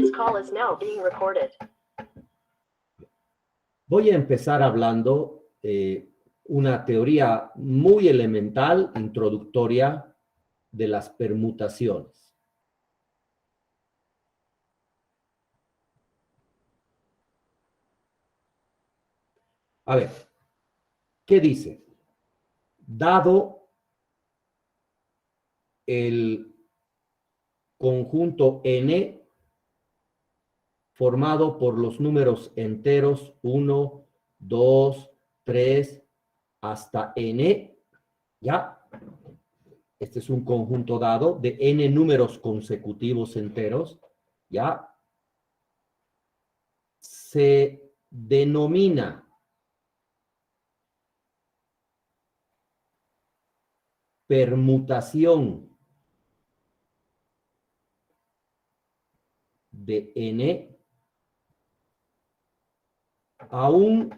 This call is now being recorded. Voy a empezar hablando una teoría muy elemental, introductoria, de las permutaciones. A ver, ¿qué dice? Dado el conjunto n formado por los números enteros 1, 2, 3, hasta n, ¿ya? Este es un conjunto dado de n números consecutivos enteros, ¿ya? Se denomina permutación de n a un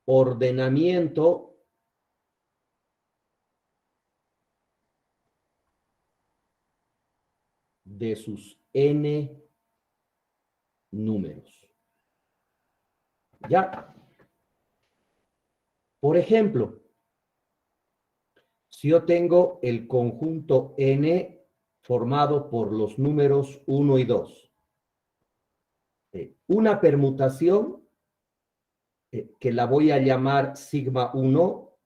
ordenamiento de sus n números. ¿Ya? Por ejemplo, si yo tengo el conjunto n formado por los números 1 y 2, una permutación que la voy a llamar sigma 1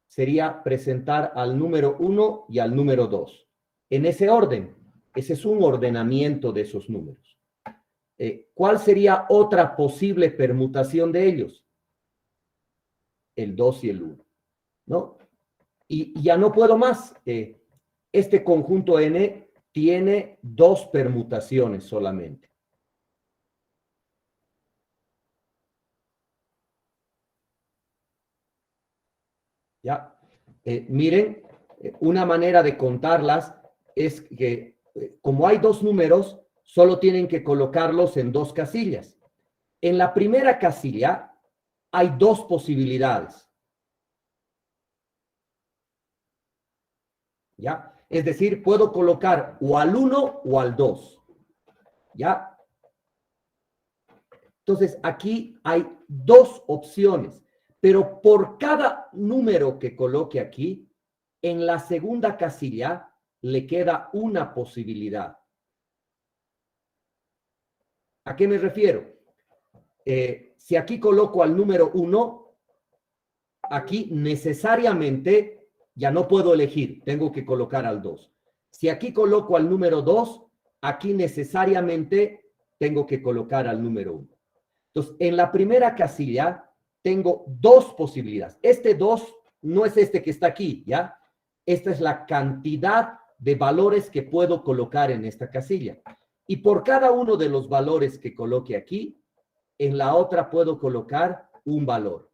sería presentar al número 1 y al número 2. En ese orden, ese es un ordenamiento de esos números. ¿Cuál sería otra posible permutación de ellos? El 2 y el 1, ¿no? Y ya no puedo más. Este conjunto n tiene dos permutaciones solamente. ¿Ya? Miren, una manera de contarlas es que como hay dos números, solo tienen que colocarlos en dos casillas. En la primera casilla hay dos posibilidades. ¿Ya? Es decir, puedo colocar o al 1 o al 2. ¿Ya? Entonces, aquí hay dos opciones, pero por cada número que coloque aquí, en la segunda casilla le queda una posibilidad. ¿A qué me refiero? Si aquí coloco al número 1, aquí necesariamente ya no puedo elegir, tengo que colocar al 2. Si aquí coloco al número 2, aquí necesariamente tengo que colocar al número 1. Entonces, en la primera casilla tengo dos posibilidades. Este 2 no es este que está aquí, ¿ya? Esta es la cantidad de valores que puedo colocar en esta casilla. Y por cada uno de los valores que coloque aquí, en la otra puedo colocar un valor.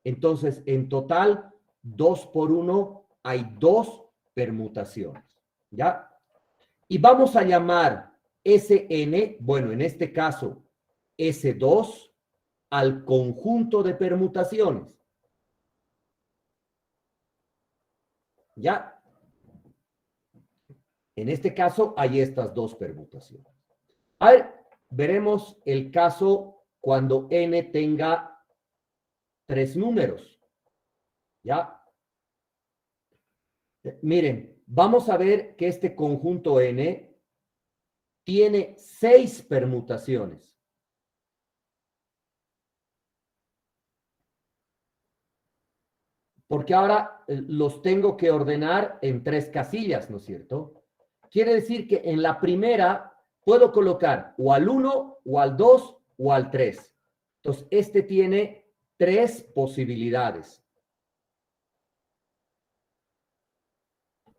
Entonces, en total, 2 por 1, hay dos permutaciones, ¿ya? Y vamos a llamar Sn, bueno, en este caso, S2, al conjunto de permutaciones. ¿Ya? En este caso, hay estas dos permutaciones. A ver, veremos el caso cuando n tenga 3 números. ¿Ya? Miren, vamos a ver que este conjunto n tiene 6 permutaciones. Porque ahora los tengo que ordenar en 3 casillas, ¿no es cierto? Quiere decir que en la primera puedo colocar o al 1, o al 2, o al 3. Entonces, este tiene 3 posibilidades.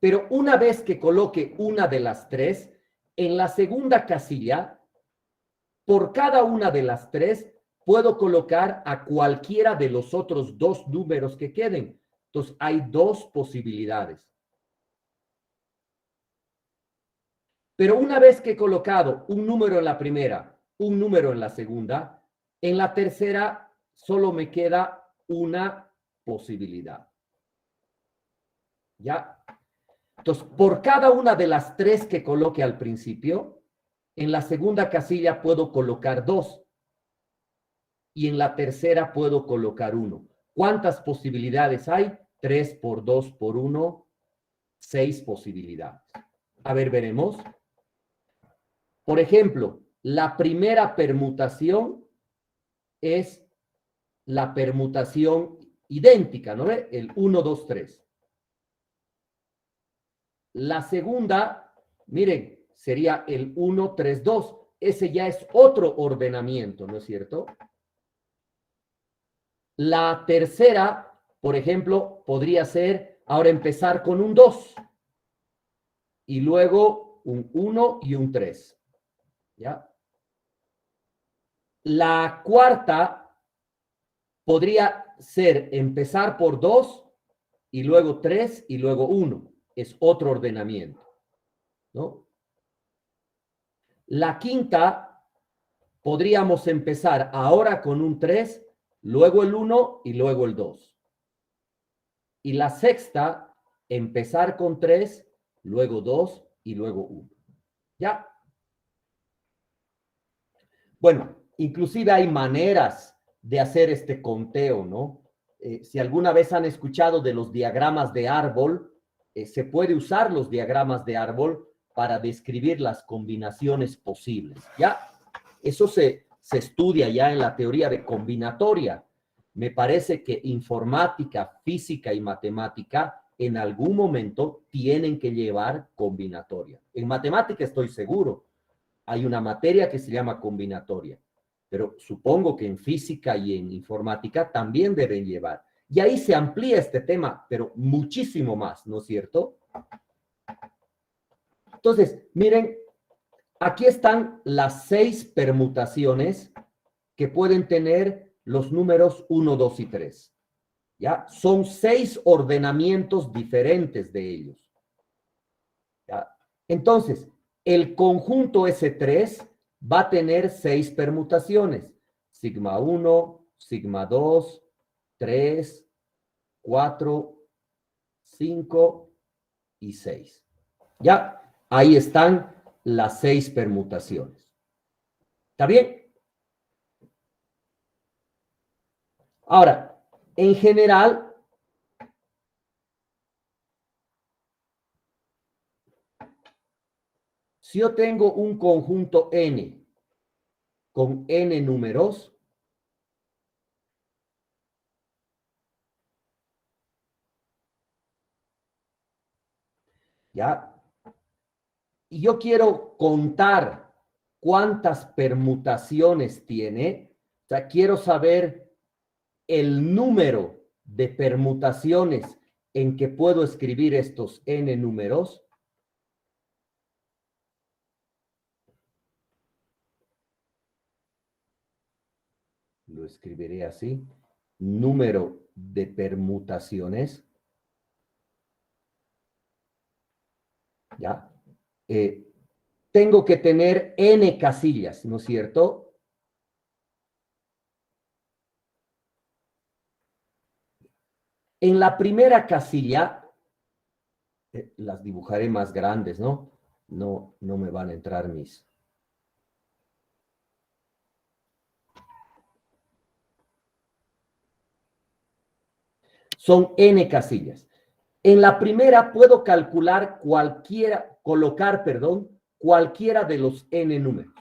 Pero una vez que coloque una de las 3, en la segunda casilla, por cada una de las 3, puedo colocar a cualquiera de los otros 2 números que queden. Entonces, hay 2 posibilidades. Pero una vez que he colocado un número en la primera, un número en la segunda, en la tercera solo me queda una posibilidad. ¿Ya? Entonces, por cada una de las 3 que coloque al principio, en la segunda casilla puedo colocar 2 y en la tercera puedo colocar 1. ¿Cuántas posibilidades hay? 3 por 2 por 1, 6 posibilidades. A ver, veremos. Por ejemplo, la primera permutación es la permutación idéntica, ¿no ve? El 1, 2, 3. La segunda, miren, sería el 1, 3, 2. Ese ya es otro ordenamiento, ¿no es cierto? La tercera, por ejemplo, podría ser ahora empezar con un 2 y luego un 1 y un 3. ¿Ya? La cuarta podría ser empezar por 2 y luego 3 y luego 1. Es otro ordenamiento, ¿no? La quinta podríamos empezar ahora con un 3, luego el 1 y luego el 2. Y la sexta, empezar con 3, luego 2 y luego 1. ¿Ya? Bueno, inclusive hay maneras de hacer este conteo, ¿no? Si alguna vez han escuchado de los diagramas de árbol, se puede usar los diagramas de árbol para describir las combinaciones posibles, ¿ya? Eso se estudia ya en la teoría de combinatoria. Me parece que informática, física y matemática en algún momento tienen que llevar combinatoria. En matemática estoy seguro, hay una materia que se llama combinatoria, pero supongo que en física y en informática también deben llevar. Y ahí se amplía este tema, pero muchísimo más, ¿no es cierto? Entonces, miren, aquí están las 6 permutaciones que pueden tener los números 1, 2 y 3. ¿Ya? Son 6 ordenamientos diferentes de ellos. ¿Ya? Entonces, el conjunto S3 va a tener 6 permutaciones. Sigma 1, sigma 2, 3, 4, 5 y 6. ¿Ya? Ahí están las 6 permutaciones. ¿Está bien? Ahora, en general, si yo tengo un conjunto n con n números, ¿ya? Y yo quiero contar cuántas permutaciones tiene, o sea, quiero saber el número de permutaciones en que puedo escribir estos n números. Lo escribiré así, número de permutaciones, ¿ya? Tengo que tener n casillas, ¿no es cierto? En la primera casilla, las dibujaré más grandes, ¿no? No me van a entrar mis... Son n casillas. En la primera puedo calcular colocar cualquiera de los n números.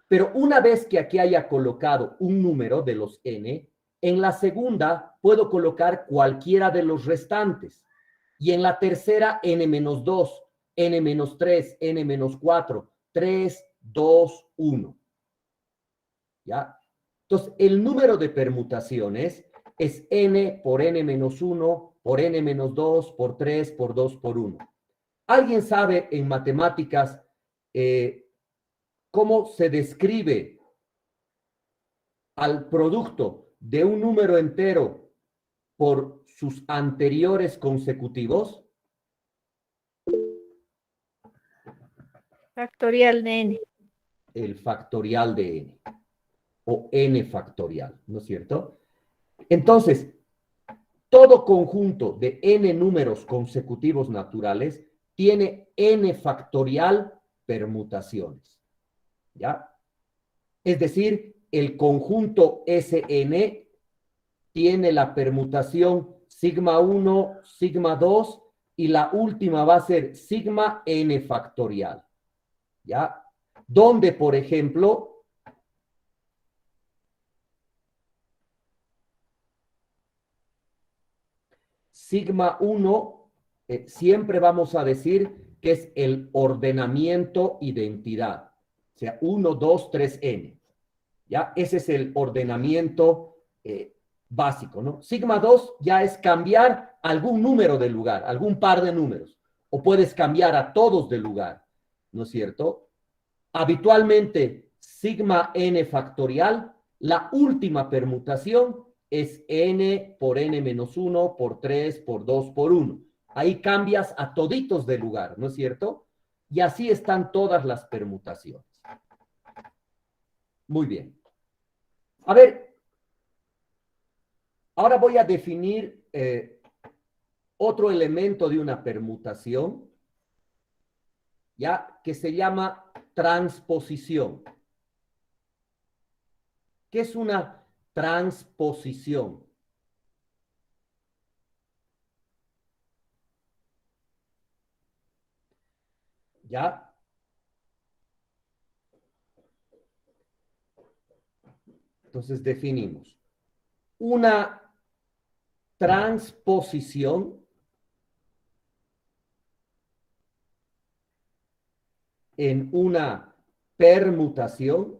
Pero una vez que aquí haya colocado un número de los n, en la segunda puedo colocar cualquiera de los restantes. Y en la tercera, n-2, n-3, n-4, 3, 2, 1. ¿Ya? Entonces, el número de permutaciones es n por n-1, por n-2, por 3, por 2, por 1. ¿Alguien sabe en matemáticas cómo se describe al producto de un número entero por sus anteriores consecutivos? Factorial de n. El factorial de n, o n factorial, ¿no es cierto? Entonces, todo conjunto de n números consecutivos naturales tiene n factorial permutaciones. ¿Ya? Es decir, el conjunto Sn tiene la permutación sigma 1, sigma 2 y la última va a ser sigma n factorial. ¿Ya? Donde, por ejemplo, sigma 1 siempre vamos a decir que es el ordenamiento identidad. O sea, 1, 2, 3, n. ¿Ya? Ese es el ordenamiento básico, ¿no? Sigma 2 ya es cambiar algún número de lugar, algún par de números. O puedes cambiar a todos de lugar, ¿no es cierto? Habitualmente, sigma n factorial, la última permutación es n por n menos 1, por 3, por 2, por 1. Ahí cambias a toditos de lugar, ¿no es cierto? Y así están todas las permutaciones. Muy bien. A ver, ahora voy a definir otro elemento de una permutación, ¿ya? Que se llama transposición. ¿Qué es una transposición? ¿Ya? Entonces definimos. Una transposición en una permutación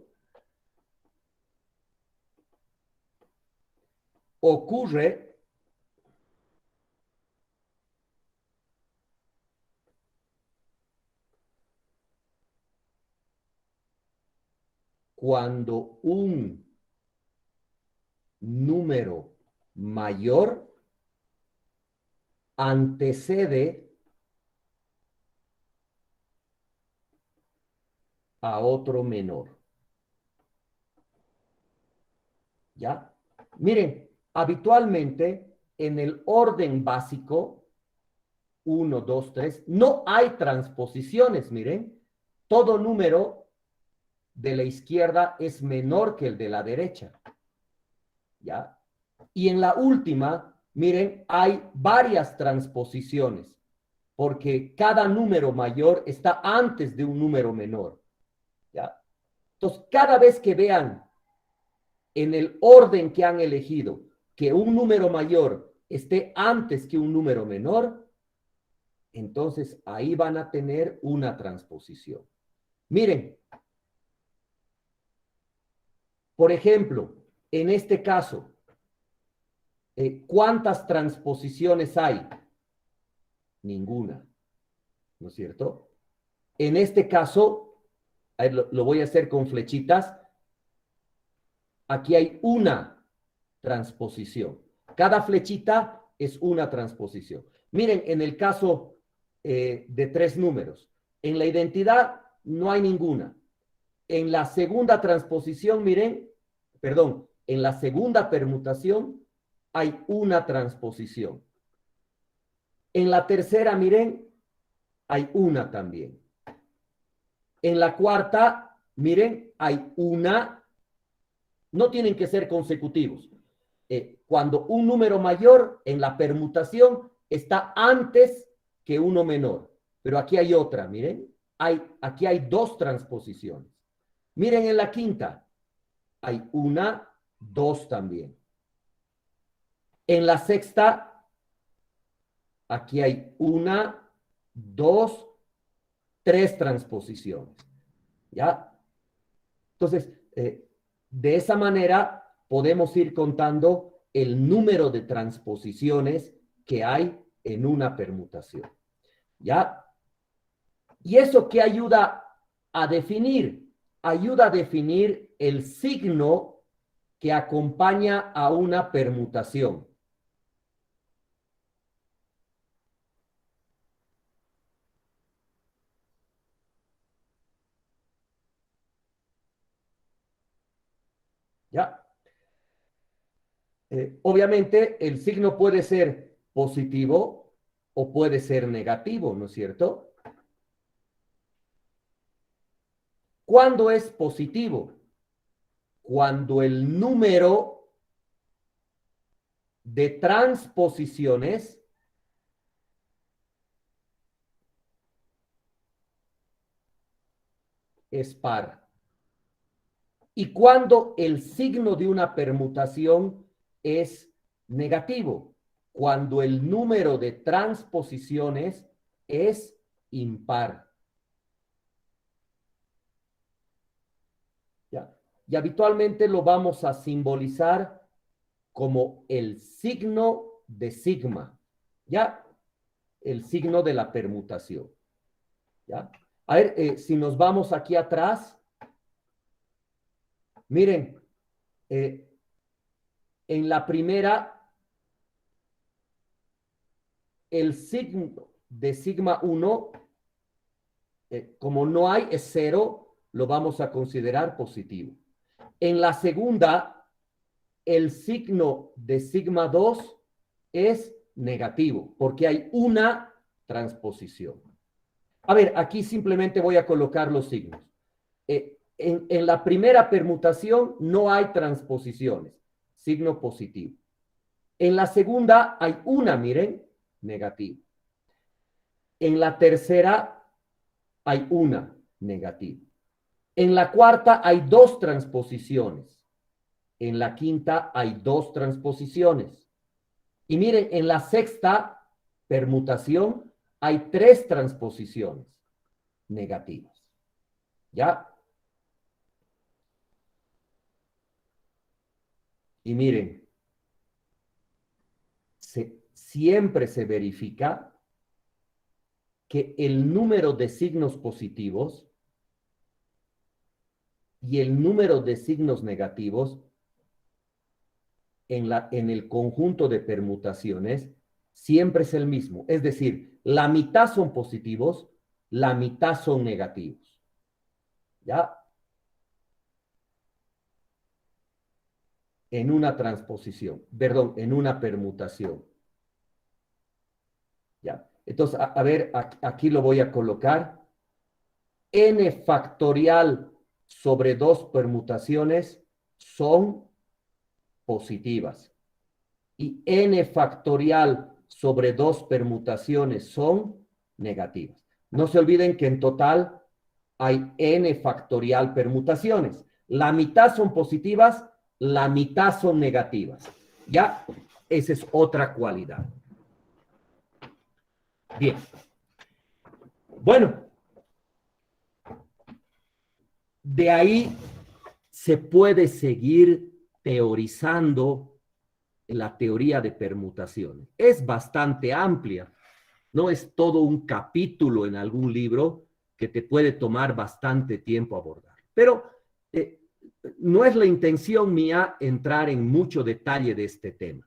ocurre cuando un número mayor antecede a otro menor. ¿Ya? Miren, habitualmente en el orden básico, 1, 2, 3, no hay transposiciones, miren. Todo número de la izquierda es menor que el de la derecha. ¿Ya? Y en la última, miren, hay varias transposiciones, porque cada número mayor está antes de un número menor. ¿Ya? Entonces, cada vez que vean en el orden que han elegido que un número mayor esté antes que un número menor, entonces ahí van a tener una transposición. Miren, por ejemplo, en este caso, ¿cuántas transposiciones hay? Ninguna, ¿no es cierto? En este caso, lo voy a hacer con flechitas. Aquí hay una transposición. Cada flechita es una transposición. Miren, en el caso de 3 números, en la identidad no hay ninguna. En la segunda transposición, miren, perdón, en la segunda permutación hay una transposición. En la tercera, miren, hay una también. En la cuarta, miren, hay una. No tienen que ser consecutivos. Cuando un número mayor en la permutación está antes que uno menor. Pero aquí hay otra, miren. Aquí hay 2 transposiciones. Miren en la quinta. Hay una, 2 también. En la sexta, aquí hay una, 2, 3 transposiciones. ¿Ya? Entonces, de esa manera podemos ir contando el número de transposiciones que hay en una permutación. ¿Ya? ¿Y eso qué ayuda a definir? Ayuda a definir el signo que acompaña a una permutación. ¿Ya? Obviamente el signo puede ser positivo o puede ser negativo, ¿no es cierto? ¿Cuándo es positivo? Cuando el número de transposiciones es par. Y cuando el signo de una permutación es negativo, cuando el número de transposiciones es impar. ¿Ya? Y habitualmente lo vamos a simbolizar como el signo de sigma, ¿ya? El signo de la permutación, ¿ya? A ver, si nos vamos aquí atrás, miren, en la primera, el signo de sigma 1, como no hay, es 0, lo vamos a considerar positivo. En la segunda, el signo de sigma 2 es negativo, porque hay una transposición. A ver, aquí simplemente voy a colocar los signos. En la primera permutación no hay transposiciones, signo positivo. En la segunda hay una, miren, negativo. En la tercera hay una, negativo. En la cuarta hay dos transposiciones. En la quinta hay dos transposiciones. Y miren, en la sexta permutación hay tres transposiciones negativas. ¿Ya? Y miren, siempre se verifica que el número de signos positivos y el número de signos negativos en el conjunto de permutaciones siempre es el mismo. Es decir, la mitad son positivos, la mitad son negativos. ¿Ya? En una transposición, perdón, en una permutación. ¿Ya? Entonces, a ver, aquí lo voy a colocar. N factorial sobre 2 permutaciones son positivas. Y n factorial sobre 2 permutaciones son negativas. No se olviden que en total hay n factorial permutaciones. La mitad son positivas, la mitad son negativas. ¿Ya? Esa es otra cualidad. Bien. Bueno, de ahí se puede seguir teorizando la teoría de permutaciones. Es bastante amplia, no es todo un capítulo en algún libro que te puede tomar bastante tiempo abordar. Pero no es la intención mía entrar en mucho detalle de este tema,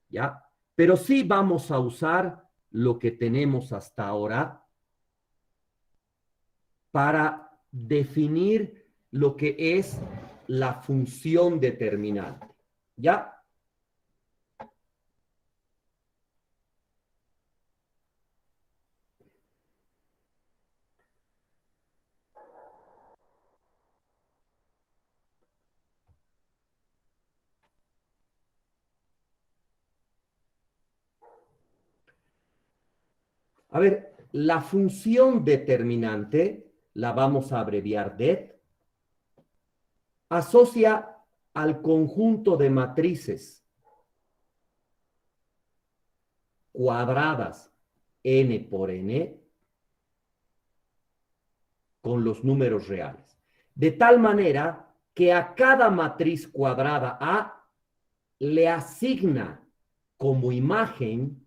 ¿ya? Pero sí vamos a usar lo que tenemos hasta ahora para definir lo que es la función determinante, ¿ya? A ver, la función determinante, la vamos a abreviar det, asocia al conjunto de matrices cuadradas n por n con los números reales. De tal manera que a cada matriz cuadrada A le asigna como imagen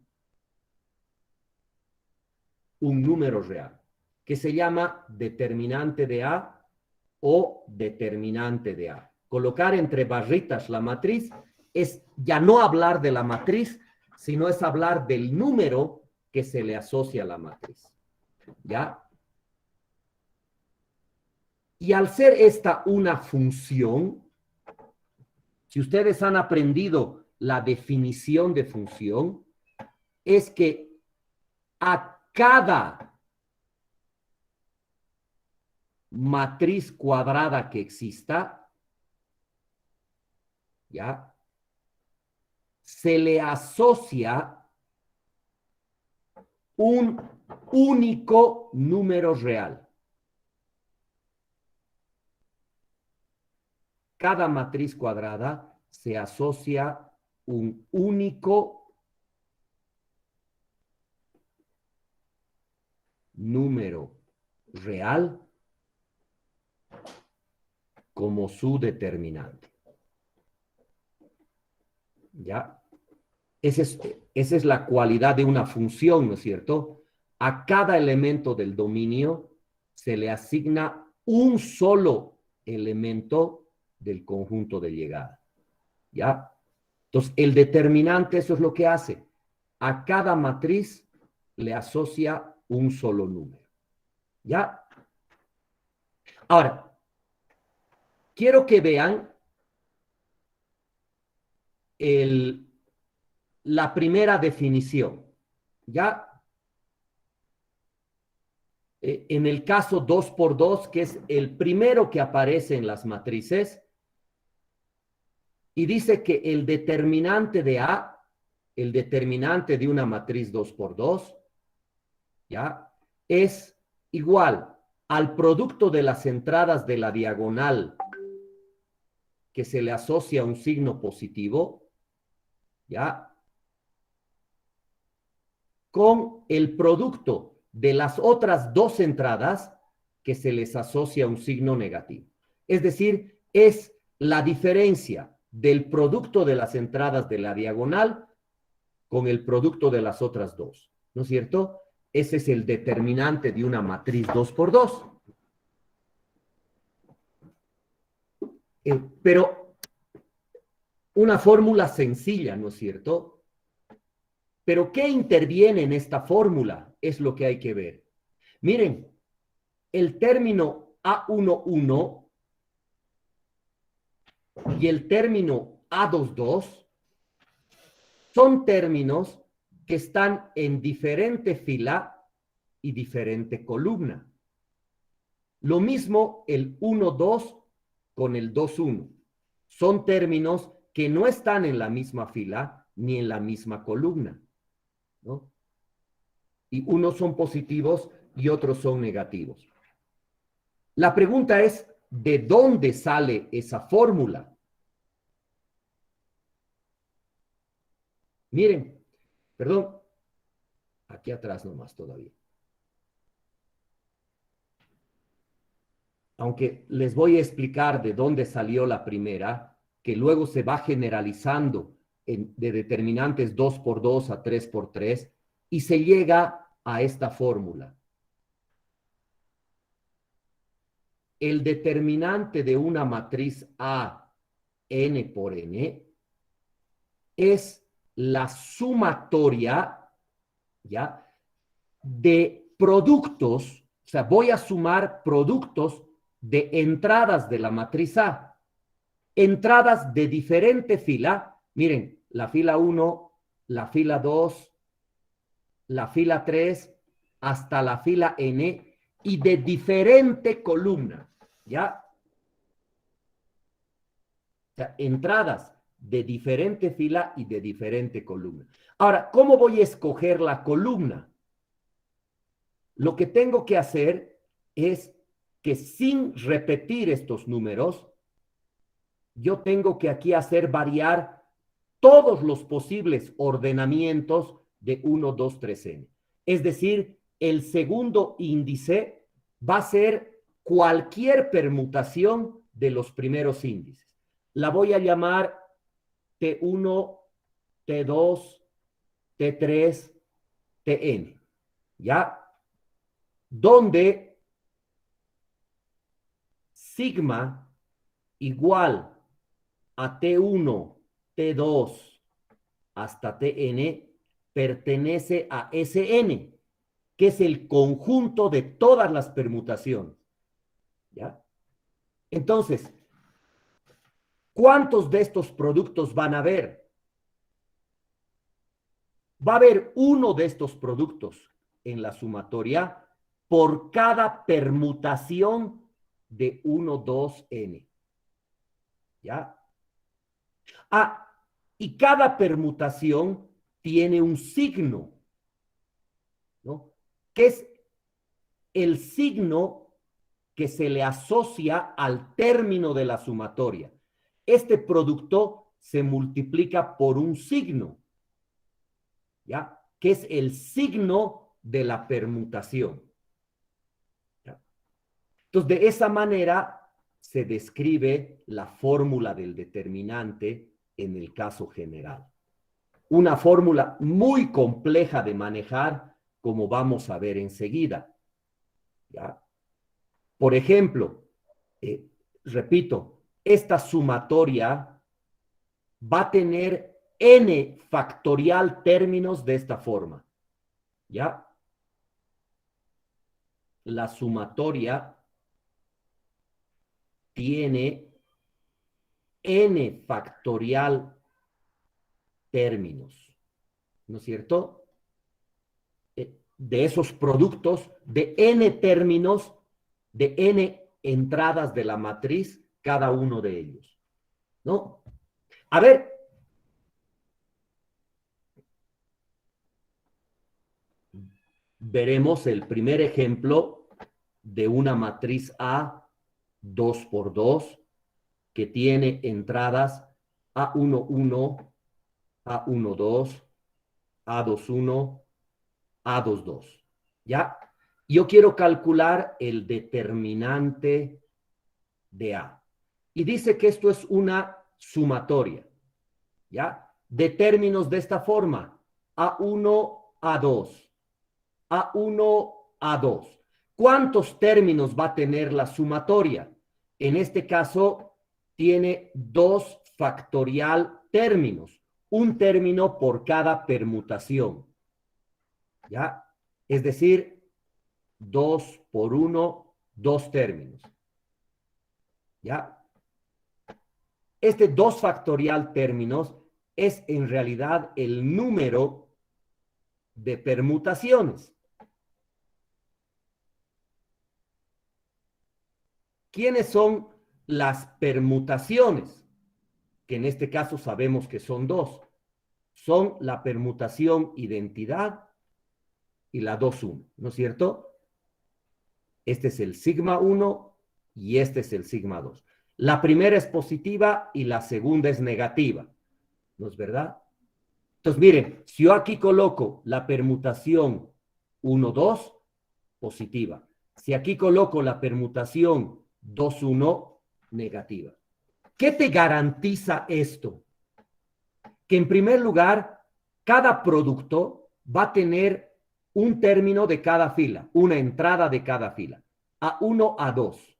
un número real, que se llama determinante de A o determinante de A. Colocar entre barritas la matriz es ya no hablar de la matriz, sino es hablar del número que se le asocia a la matriz. ¿Ya? Y al ser esta una función, si ustedes han aprendido la definición de función, es que a cada matriz cuadrada que exista, ¿ya? Se le asocia un único número real. Cada matriz cuadrada se asocia un único número real como su determinante. ¿Ya? Esa es la cualidad de una función, ¿no es cierto? A cada elemento del dominio se le asigna un solo elemento del conjunto de llegada. ¿Ya? Entonces, el determinante, eso es lo que hace. A cada matriz le asocia un solo número. ¿Ya? Ahora, quiero que vean la primera definición. ¿Ya? En el caso 2 por 2, que es el primero que aparece en las matrices, y dice que el determinante de A, el determinante de una matriz 2 por 2, ¿ya? Es igual al producto de las entradas de la diagonal que se le asocia un signo positivo, ¿ya? Con el producto de las otras dos entradas que se les asocia un signo negativo. Es decir, es la diferencia del producto de las entradas de la diagonal con el producto de las otras dos, ¿no es cierto? Ese es el determinante de una matriz 2 por 2. Pero una fórmula sencilla, ¿no es cierto? Pero ¿qué interviene en esta fórmula? Es lo que hay que ver. Miren, el término A11 y el término A22 son términos que están en diferente fila y diferente columna. Lo mismo el 1,2 con el 2,1. Son términos que no están en la misma fila ni en la misma columna, ¿no? Y unos son positivos y otros son negativos. La pregunta es, ¿de dónde sale esa fórmula? Miren, perdón, aquí atrás nomás todavía. Aunque les voy a explicar de dónde salió la primera, que luego se va generalizando de determinantes 2 por 2 a 3 por 3 y se llega a esta fórmula. El determinante de una matriz A, n por n, es la sumatoria, ¿ya?, de productos, o sea, voy a sumar productos de entradas de la matriz A, entradas de diferente fila, miren, la fila 1, la fila 2, la fila 3, hasta la fila n, y de diferente columna, ¿ya? O sea, entradas de diferente fila y de diferente columna. Ahora, ¿cómo voy a escoger la columna? Lo que tengo que hacer es que sin repetir estos números, yo tengo que aquí hacer variar todos los posibles ordenamientos de 1, 2, 3n. Es decir, el segundo índice va a ser cualquier permutación de los primeros índices. La voy a llamar T1, T2, T3, Tn. ¿Ya? Donde sigma igual a T1, T2 hasta Tn pertenece a Sn, que es el conjunto de todas las permutaciones. ¿Ya? Entonces, ¿cuántos de estos productos van a haber? Va a haber uno de estos productos en la sumatoria por cada permutación de 1, 2, n. ¿Ya? Ah, y cada permutación tiene un signo, ¿no? Que es el signo que se le asocia al término de la sumatoria. Este producto se multiplica por un signo, ¿ya? Que es el signo de la permutación. ¿Ya? Entonces, de esa manera se describe la fórmula del determinante en el caso general. Una fórmula muy compleja de manejar, como vamos a ver enseguida. ¿Ya? Por ejemplo, repito, esta sumatoria va a tener n factorial términos de esta forma. ¿Ya? La sumatoria tiene n factorial términos, ¿no es cierto? De esos productos de n términos, de n entradas de la matriz, cada uno de ellos, ¿no? A ver, veremos el primer ejemplo de una matriz A 2 por 2 que tiene entradas A11, A12, A21, A22. ¿Ya? Yo quiero calcular el determinante de A. Y dice que esto es una sumatoria. ¿Ya? De términos de esta forma. A1, A2. A1, A2. ¿Cuántos términos va a tener la sumatoria? En este caso, tiene 2 factorial términos. Un término por cada permutación. ¿Ya? Es decir, 2 por 1, 2 términos. ¿Ya? Este 2 factorial términos es en realidad el número de permutaciones. ¿Quiénes son las permutaciones? Que en este caso sabemos que son 2. Son la permutación identidad y la 2,1, ¿no es cierto? Este es el sigma 1 y este es el sigma 2. La primera es positiva y la segunda es negativa, ¿no es verdad? Entonces, miren, si yo aquí coloco la permutación 1, 2, positiva. Si aquí coloco la permutación 2, 1, negativa. ¿Qué te garantiza esto? Que en primer lugar, cada producto va a tener un término de cada fila, una entrada de cada fila, A1, A2.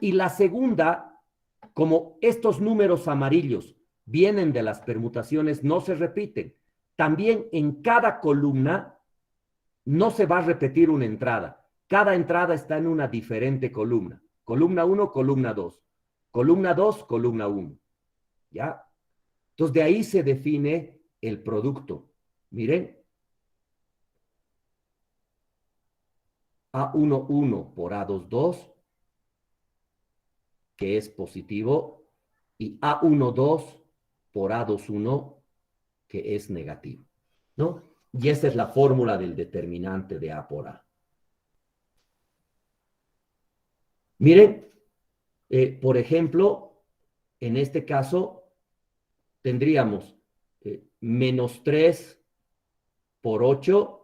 Y la segunda, como estos números amarillos vienen de las permutaciones, no se repiten. También en cada columna no se va a repetir una entrada. Cada entrada está en una diferente columna. Columna 1, columna 2. Columna 2, columna 1. ¿Ya? Entonces, de ahí se define el producto. Miren. A11 por A22, que es positivo, y A12 por A21, que es negativo, ¿no? Y esa es la fórmula del determinante de A por A. Miren, por ejemplo, en este caso, tendríamos menos 3 por 8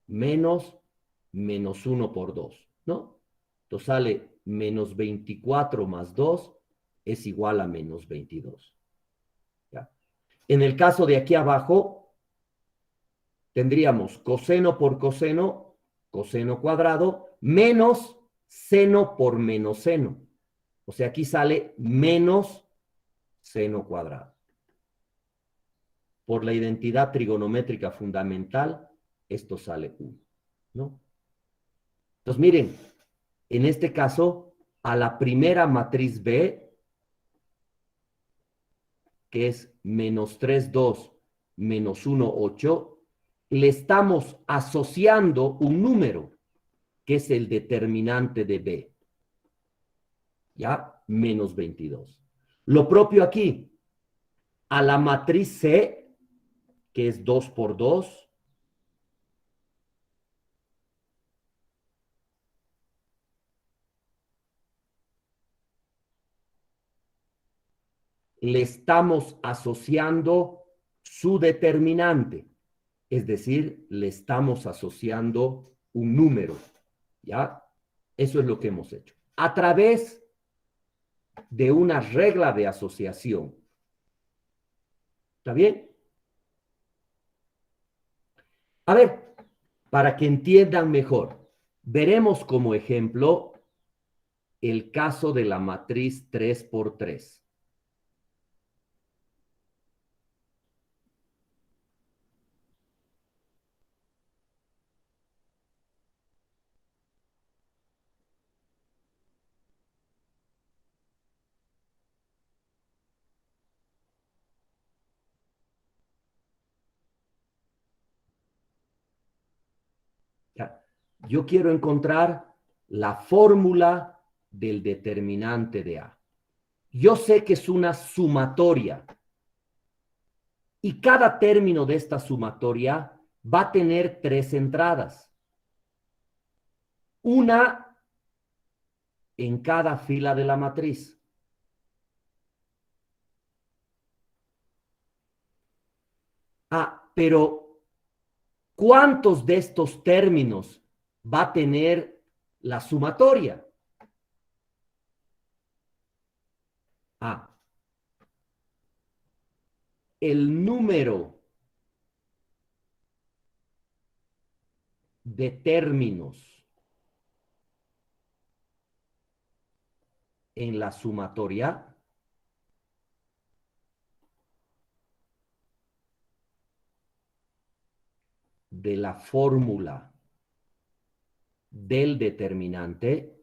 menos 1 por 2, ¿no? Entonces sale menos 24 más 2 es igual a menos 22. ¿Ya? En el caso de aquí abajo, tendríamos coseno por coseno, coseno cuadrado, menos seno por menos seno. O sea, aquí sale menos seno cuadrado. Por la identidad trigonométrica fundamental, esto sale 1, ¿no? Entonces, miren, en este caso, a la primera matriz B, que es menos 3, 2, menos 1, 8, le estamos asociando un número, que es el determinante de B. ¿Ya? Menos 22. Lo propio aquí. A la matriz C, que es 2 por 2, le estamos asociando su determinante, es decir, le estamos asociando un número, ¿ya? Eso es lo que hemos hecho. A través de una regla de asociación. ¿Está bien? A ver, para que entiendan mejor, veremos como ejemplo el caso de la matriz 3 por 3. ¿Ya? Yo quiero encontrar la fórmula del determinante de A. Yo sé que es una sumatoria y cada término de esta sumatoria va a tener 3 entradas. Una en cada fila de la matriz. Pero ¿cuántos de estos términos va a tener la sumatoria? El número de términos en la sumatoria de la fórmula del determinante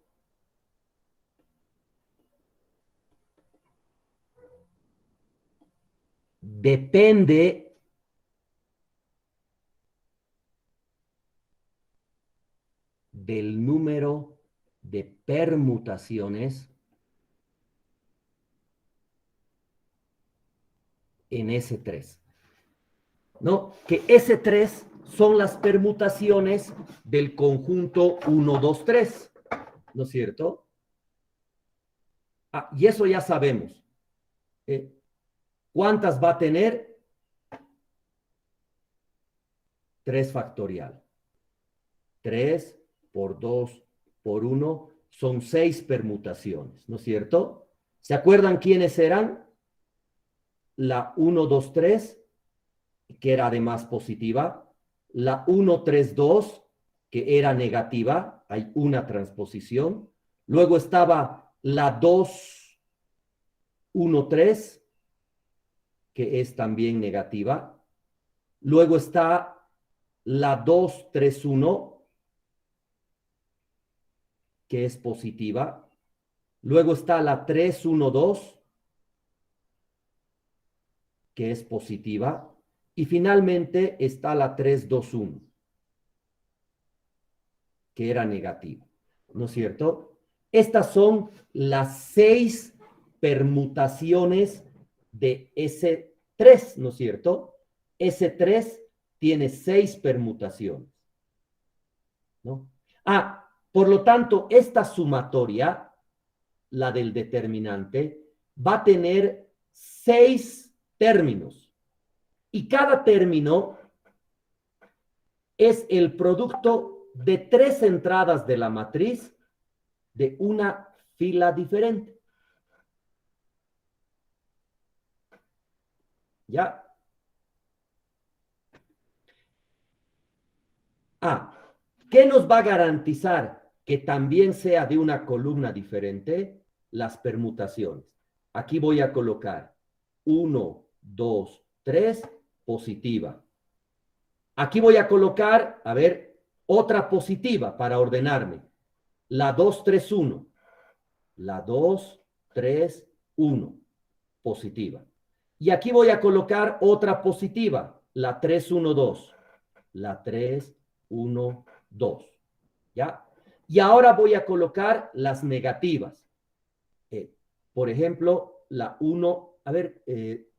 depende del número de permutaciones en S3. ¿No? Que S3 son las permutaciones del conjunto 1, 2, 3. ¿No es cierto? Y eso ya sabemos. ¿Cuántas va a tener? 3 factorial. 3 por 2 por 1 son 6 permutaciones, ¿no es cierto? ¿Se acuerdan quiénes eran? La 1, 2, 3, que era además positiva. La 1, 3, 2, que era negativa. Hay una transposición. Luego estaba la 2, 1, 3, que es también negativa. Luego está la 2, 3, 1, que es positiva. Luego está la 3, 1, 2, que es positiva. Y finalmente está la 3, 2, 1, que era negativa. ¿No es cierto? Estas son las 6 permutaciones de S3, ¿no es cierto? S3 tiene 6 permutaciones, ¿no? Por lo tanto, esta sumatoria, la del determinante, va a tener 6 términos. Y cada término es el producto de 3 entradas de la matriz de una fila diferente. ¿Ya? ¿Qué nos va a garantizar que también sea de una columna diferente? Las permutaciones. Aquí voy a colocar 1, 2, 3, positiva. Aquí voy a colocar, a ver, otra positiva para ordenarme. La 2, 3, 1. La 2, 3, 1. Positiva. Y aquí voy a colocar otra positiva, la 3, 1, 2. la 3, 1, 2. ¿Ya? Y ahora voy a colocar las negativas. Por ejemplo, la 1, a ver,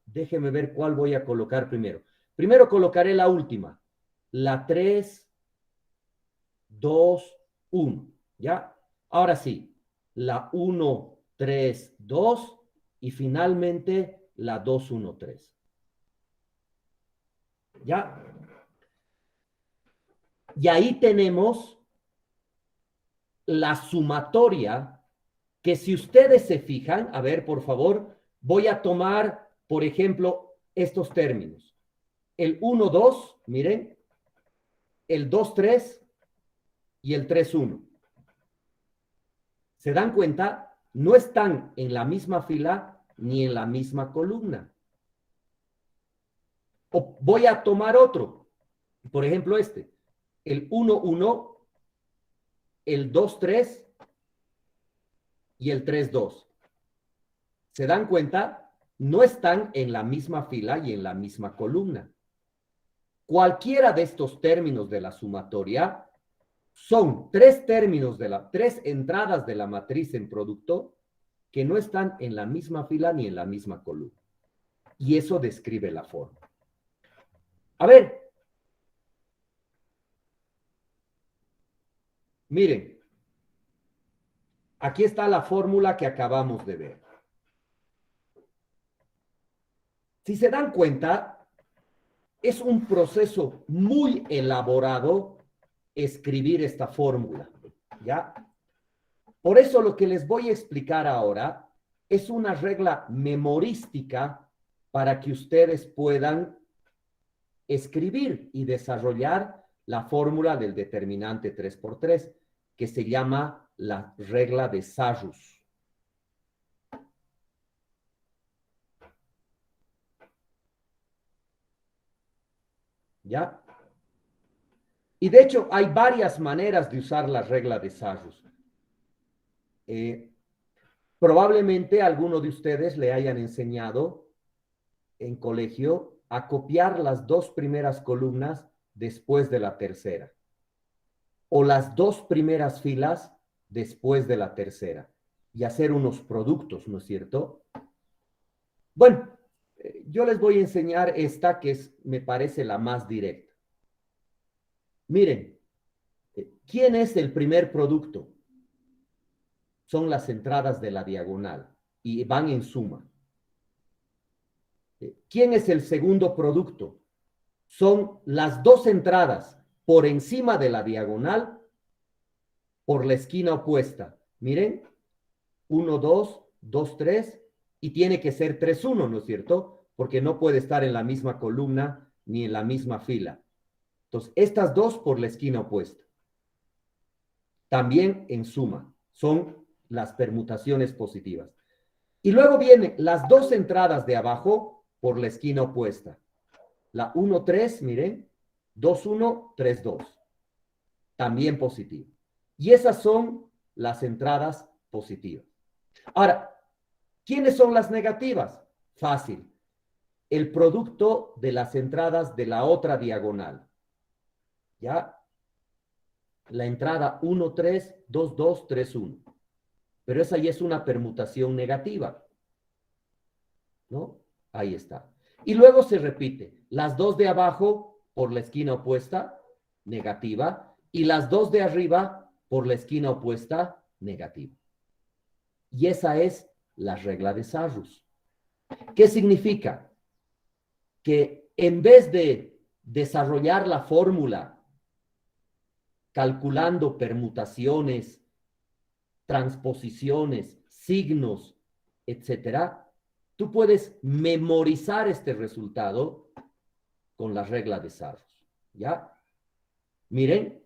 déjeme ver cuál voy a colocar primero. Primero colocaré la última, la 3, 2, 1. ¿Ya? Ahora sí, la 1, 3, 2 y finalmente la 2, 1, 3. ¿Ya? Y ahí tenemos la sumatoria que si ustedes se fijan, a ver, por favor, voy a tomar, por ejemplo, estos términos. El 1, 2, miren, el 2, 3 y el 3, 1. ¿Se dan cuenta? No están en la misma fila ni en la misma columna. O voy a tomar otro, por ejemplo este, el 1, 1, el 2, 3 y el 3, 2. ¿Se dan cuenta? No están en la misma fila y en la misma columna. Cualquiera de estos términos de la sumatoria son tres entradas de la matriz en producto que no están en la misma fila ni en la misma columna. Y eso describe la forma. A ver, miren, aquí está la fórmula que acabamos de ver. Si se dan cuenta, es un proceso muy elaborado escribir esta fórmula, ¿ya? Por eso lo que les voy a explicar ahora es una regla memorística para que ustedes puedan escribir y desarrollar la fórmula del determinante 3×3, que se llama la regla de Sarrus. ¿Ya? Y de hecho hay varias maneras de usar la regla de Sarrus. Probablemente alguno de ustedes le hayan enseñado en colegio a copiar las dos primeras columnas después de la tercera, o las dos primeras filas después de la tercera, y hacer unos productos, ¿no es cierto? Bueno, yo les voy a enseñar esta que me parece la más directa. Miren, ¿quién es el primer producto? Son las entradas de la diagonal y van en suma. ¿Quién es el segundo producto? Son las dos entradas por encima de la diagonal por la esquina opuesta. Miren, 1, 2, 2, 3 y tiene que ser 3, 1, ¿no es cierto? Porque no puede estar en la misma columna ni en la misma fila. Entonces, estas dos por la esquina opuesta. También en suma, son las permutaciones positivas. Y luego vienen las dos entradas de abajo por la esquina opuesta. La 1, 3, miren, 2, 1, 3, 2. También positivo. Y esas son las entradas positivas. Ahora, ¿quiénes son las negativas? Fácil. El producto de las entradas de la otra diagonal. ¿Ya? La entrada 1, 3, 2, 2, 3, 1. Pero esa ya es una permutación negativa. ¿No? Ahí está. Y luego se repite. Las dos de abajo por la esquina opuesta, negativa. Y las dos de arriba por la esquina opuesta, negativa. Y esa es la regla de Sarrus. ¿Qué significa? Que en vez de desarrollar la fórmula calculando permutaciones, transposiciones, signos, etcétera, tú puedes memorizar este resultado con la regla de Sarrus. ¿Ya? Miren,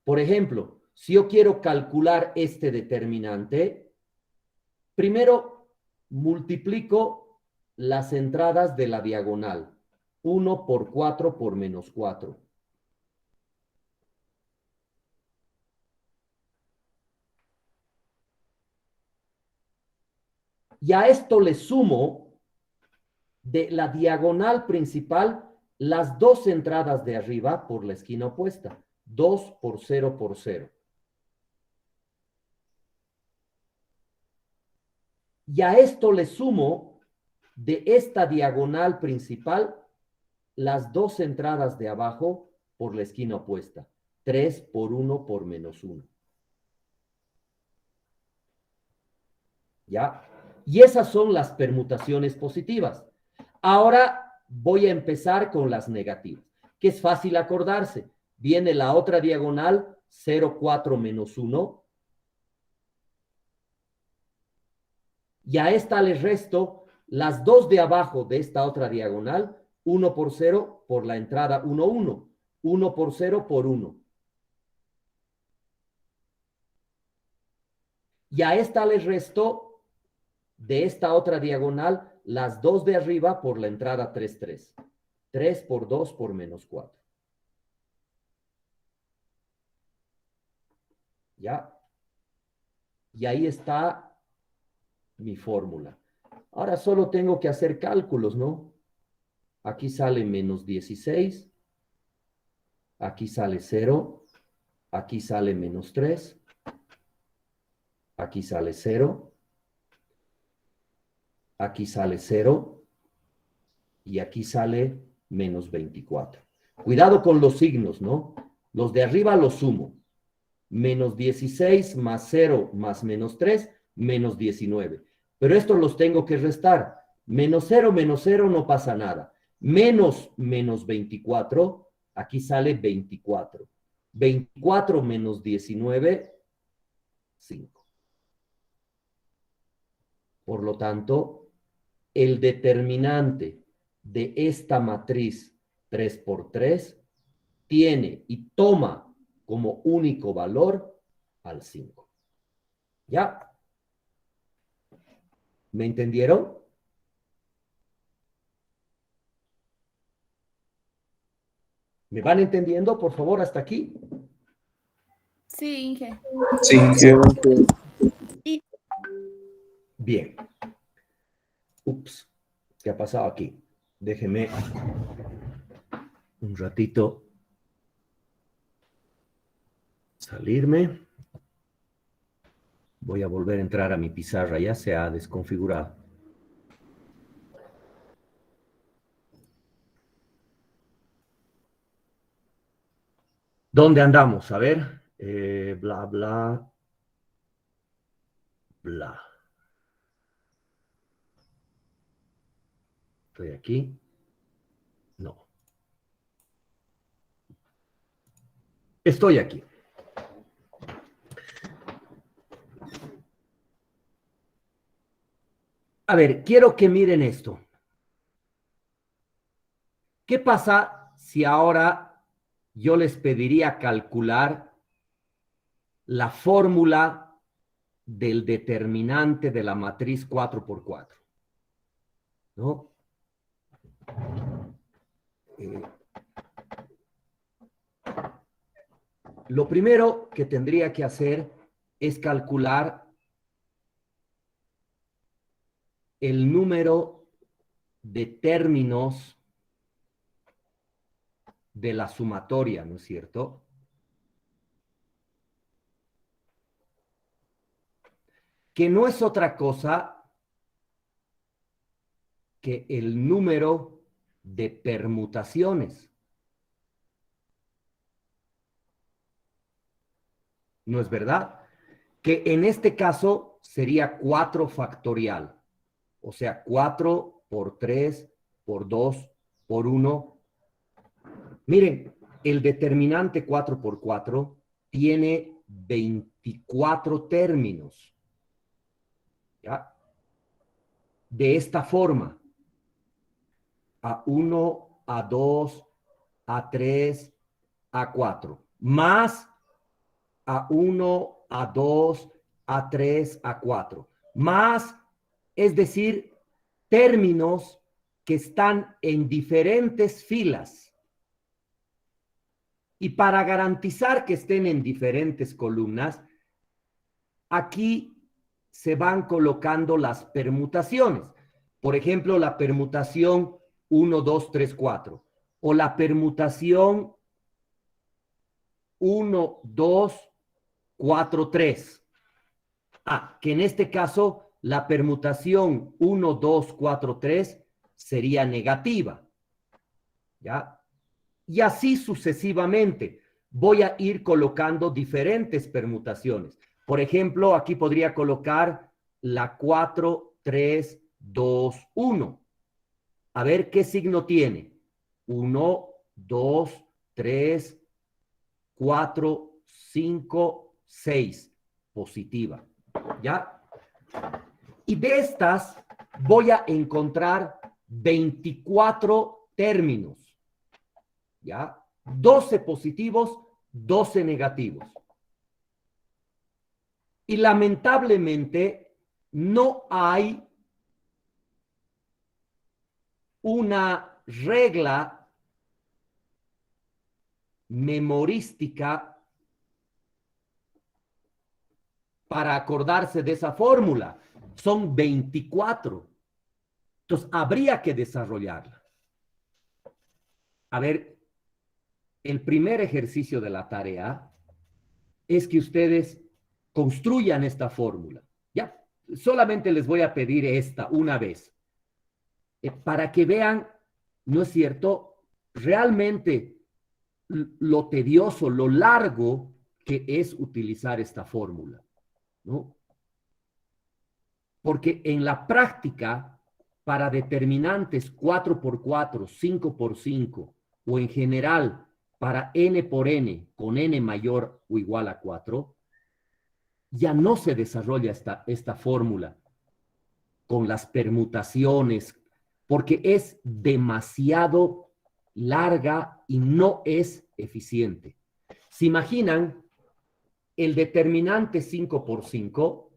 por ejemplo, si yo quiero calcular este determinante, primero multiplico las entradas de la diagonal. 1 por 4 por menos 4. Y a esto le sumo de la diagonal principal las dos entradas de arriba por la esquina opuesta. 2 por 0 por 0. Y a esto le sumo de esta diagonal principal las dos entradas de abajo por la esquina opuesta. 3 por 1 por menos 1. ¿Ya? Y esas son las permutaciones positivas. Ahora voy a empezar con las negativas, que es fácil acordarse. Viene la otra diagonal, 0, 4 menos 1. Y a esta le resto las dos de abajo de esta otra diagonal, 1 por 0 por la entrada 1, 1. 1 por 0 por 1. Y a esta le resto de esta otra diagonal las dos de arriba por la entrada 3, 3. 3 por 2 por menos 4. ¿Ya? Y ahí está mi fórmula. Ahora solo tengo que hacer cálculos, ¿no? Aquí sale menos 16. Aquí sale 0. Aquí sale menos 3. Aquí sale 0. Aquí sale 0. Y aquí sale menos 24. Cuidado con los signos, ¿no? Los de arriba los sumo. Menos 16 más 0 más menos 3, menos 19. Pero estos los tengo que restar. Menos 0 no pasa nada. Menos 24, aquí sale 24. 24 menos 19, 5. Por lo tanto, el determinante de esta matriz 3 por 3 tiene y toma como único valor al 5. ¿Ya? ¿Me entendieron? ¿Me van entendiendo, por favor, hasta aquí? Sí, Inge. Sí, sí. Bien. Ups, ¿qué ha pasado aquí? Déjeme un ratito salirme. Voy a volver a entrar a mi pizarra, ya se ha desconfigurado. ¿Dónde andamos? A ver. Bla, bla. Bla. ¿Estoy aquí? No. Estoy aquí. A ver, quiero que miren esto. ¿Qué pasa si ahora yo les pediría calcular la fórmula del determinante de la matriz 4 por 4? ¿No? Lo primero que tendría que hacer es calcular el número de términos de la sumatoria, ¿no es cierto? Que no es otra cosa que el número de permutaciones. ¿No es verdad? Que en este caso sería 4 factorial. O sea, 4 por 3 por 2 por 1. Miren, el determinante 4 por 4 tiene 24 términos. ¿Ya? De esta forma. A1, A2, A3, A4. Más A1, A2, A3, A4. Más, es decir, términos que están en diferentes filas. Y para garantizar que estén en diferentes columnas, aquí se van colocando las permutaciones. Por ejemplo, la permutación 1, 2, 3, 4. o la permutación 1, 2, 4, 3. Que en este caso la permutación 1, 2, 4, 3 sería negativa. ¿Ya? Y así sucesivamente. Voy a ir colocando diferentes permutaciones. Por ejemplo, aquí podría colocar la 4, 3, 2, 1. A ver qué signo tiene. 1, 2, 3, 4, 5, 6. Positiva. ¿Ya? Y de estas voy a encontrar 24 términos. ¿Ya? 12 positivos, 12 negativos. Y lamentablemente no hay una regla memorística para acordarse de esa fórmula. Son 24. Entonces, habría que desarrollarla. A ver, el primer ejercicio de la tarea es que ustedes construyan esta fórmula. Ya, solamente les voy a pedir esta una vez. Para que vean, ¿no es cierto? Realmente lo tedioso, lo largo que es utilizar esta fórmula, ¿no? Porque en la práctica, para determinantes 4 por 4, 5 por 5, o en general para n por n con n mayor o igual a 4, ya no se desarrolla esta fórmula con las permutaciones, porque es demasiado larga y no es eficiente. ¿Se imaginan el determinante 5 por 5?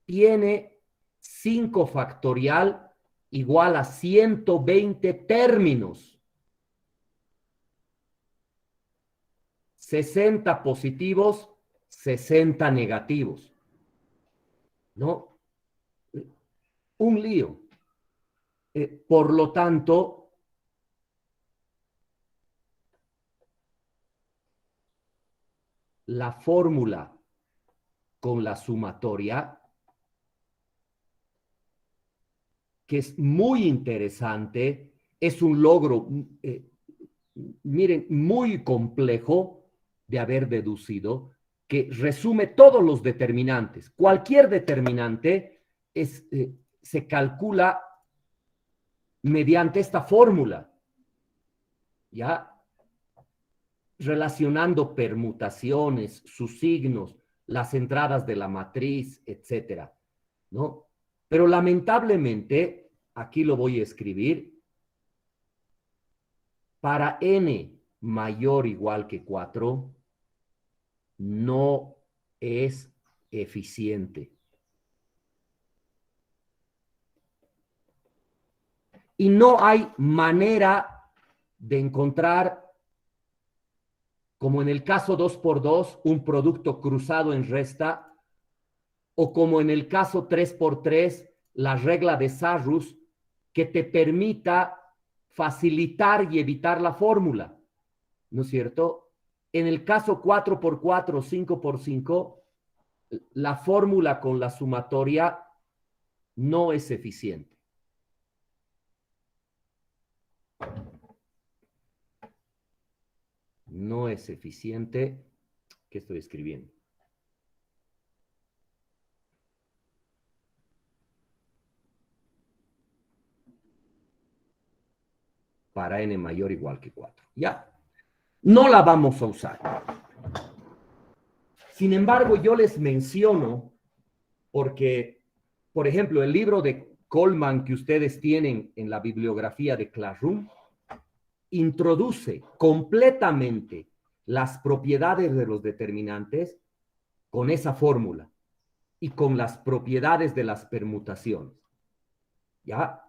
Tiene 5 factorial igual a 120 términos. 60 positivos, 60 negativos. ¿No? Un lío. Por lo tanto, la fórmula con la sumatoria, que es muy interesante, es un logro, miren, muy complejo de haber deducido, que resume todos los determinantes. Cualquier determinante se calcula mediante esta fórmula, ¿ya? Relacionando permutaciones, sus signos, las entradas de la matriz, etcétera, ¿no? Pero lamentablemente, aquí lo voy a escribir, para n mayor o igual que 4, no es eficiente. Y no hay manera de encontrar, como en el caso 2 por 2, un producto cruzado en resta, o como en el caso 3 por 3, la regla de Sarrus, que te permita facilitar y evitar la fórmula, ¿no es cierto? En el caso 4 por 4, 5 por 5, la fórmula con la sumatoria no es eficiente. No es eficiente. ¿Qué estoy escribiendo? Para n mayor o igual que 4. Ya. No la vamos a usar. Sin embargo, yo les menciono porque, por ejemplo, el libro de Coleman que ustedes tienen en la bibliografía de Classroom introduce completamente las propiedades de los determinantes con esa fórmula y con las propiedades de las permutaciones. ¿Ya?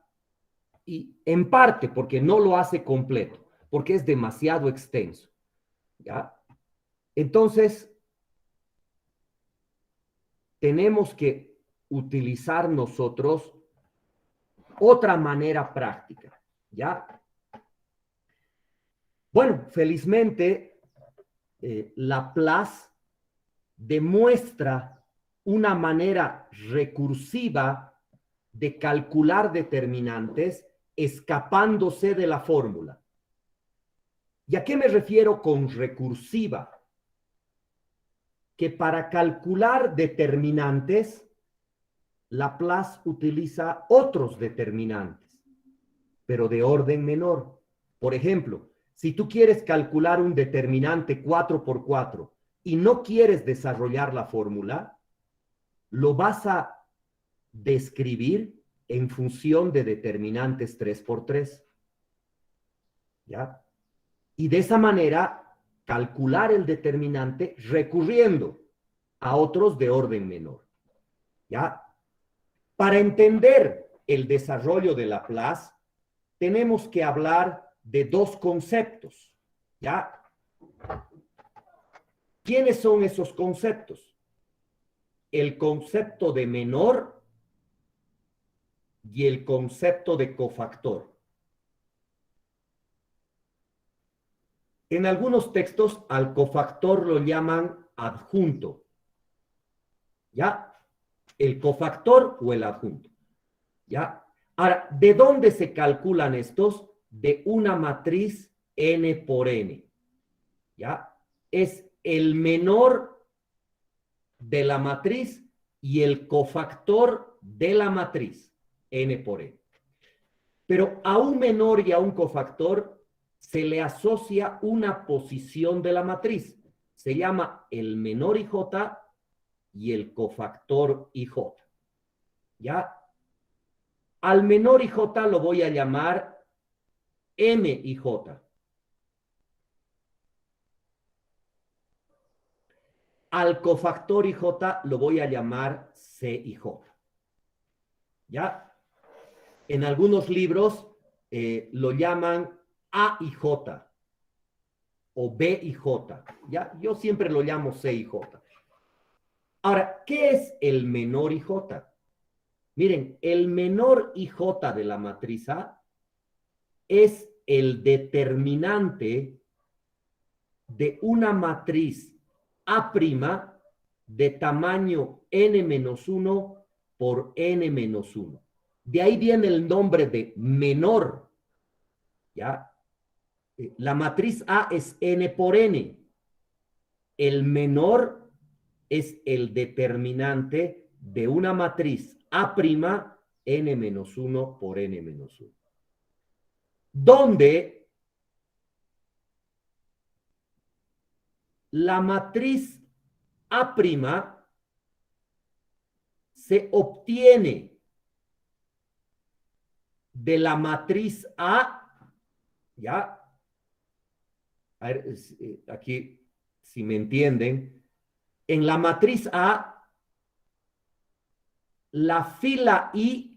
Y en parte porque no lo hace completo, porque es demasiado extenso. ¿Ya? Entonces, tenemos que utilizar nosotros otra manera práctica, ¿ya? Bueno, felizmente, Laplace demuestra una manera recursiva de calcular determinantes escapándose de la fórmula. ¿Y a qué me refiero con recursiva? Que para calcular determinantes, Laplace utiliza otros determinantes, pero de orden menor. Por ejemplo, si tú quieres calcular un determinante 4 por 4 y no quieres desarrollar la fórmula, lo vas a describir en función de determinantes 3 por 3. ¿Ya? Y de esa manera calcular el determinante recurriendo a otros de orden menor. ¿Ya? Para entender el desarrollo de Laplace, tenemos que hablar de dos conceptos. ¿Ya? ¿Quiénes son esos conceptos? El concepto de menor y el concepto de cofactor. En algunos textos al cofactor lo llaman adjunto. ¿Ya? El cofactor o el adjunto. ¿Ya? Ahora, ¿de dónde se calculan estos? De una matriz n por n. ¿Ya? Es el menor de la matriz y el cofactor de la matriz, n por n. Pero a un menor y a un cofactor se le asocia una posición de la matriz. Se llama el menor IJ y el cofactor IJ. ¿Ya? Al menor IJ lo voy a llamar MIJ. Al cofactor IJ lo voy a llamar CIJ. ¿Ya? En algunos libros lo llaman AIJ o BIJ. ¿Ya? Yo siempre lo llamo CIJ. Ahora, ¿qué es el menor IJ? Miren, el menor IJ de la matriz A es el determinante de una matriz A' de tamaño n-1 por n-1. De ahí viene el nombre de menor. ¿Ya? La matriz A es n por n. El menor es el determinante de una matriz A' n-1 por n-1. Donde la matriz A' se obtiene de la matriz A, ¿ya? A ver, aquí, si me entienden, en la matriz A, la fila I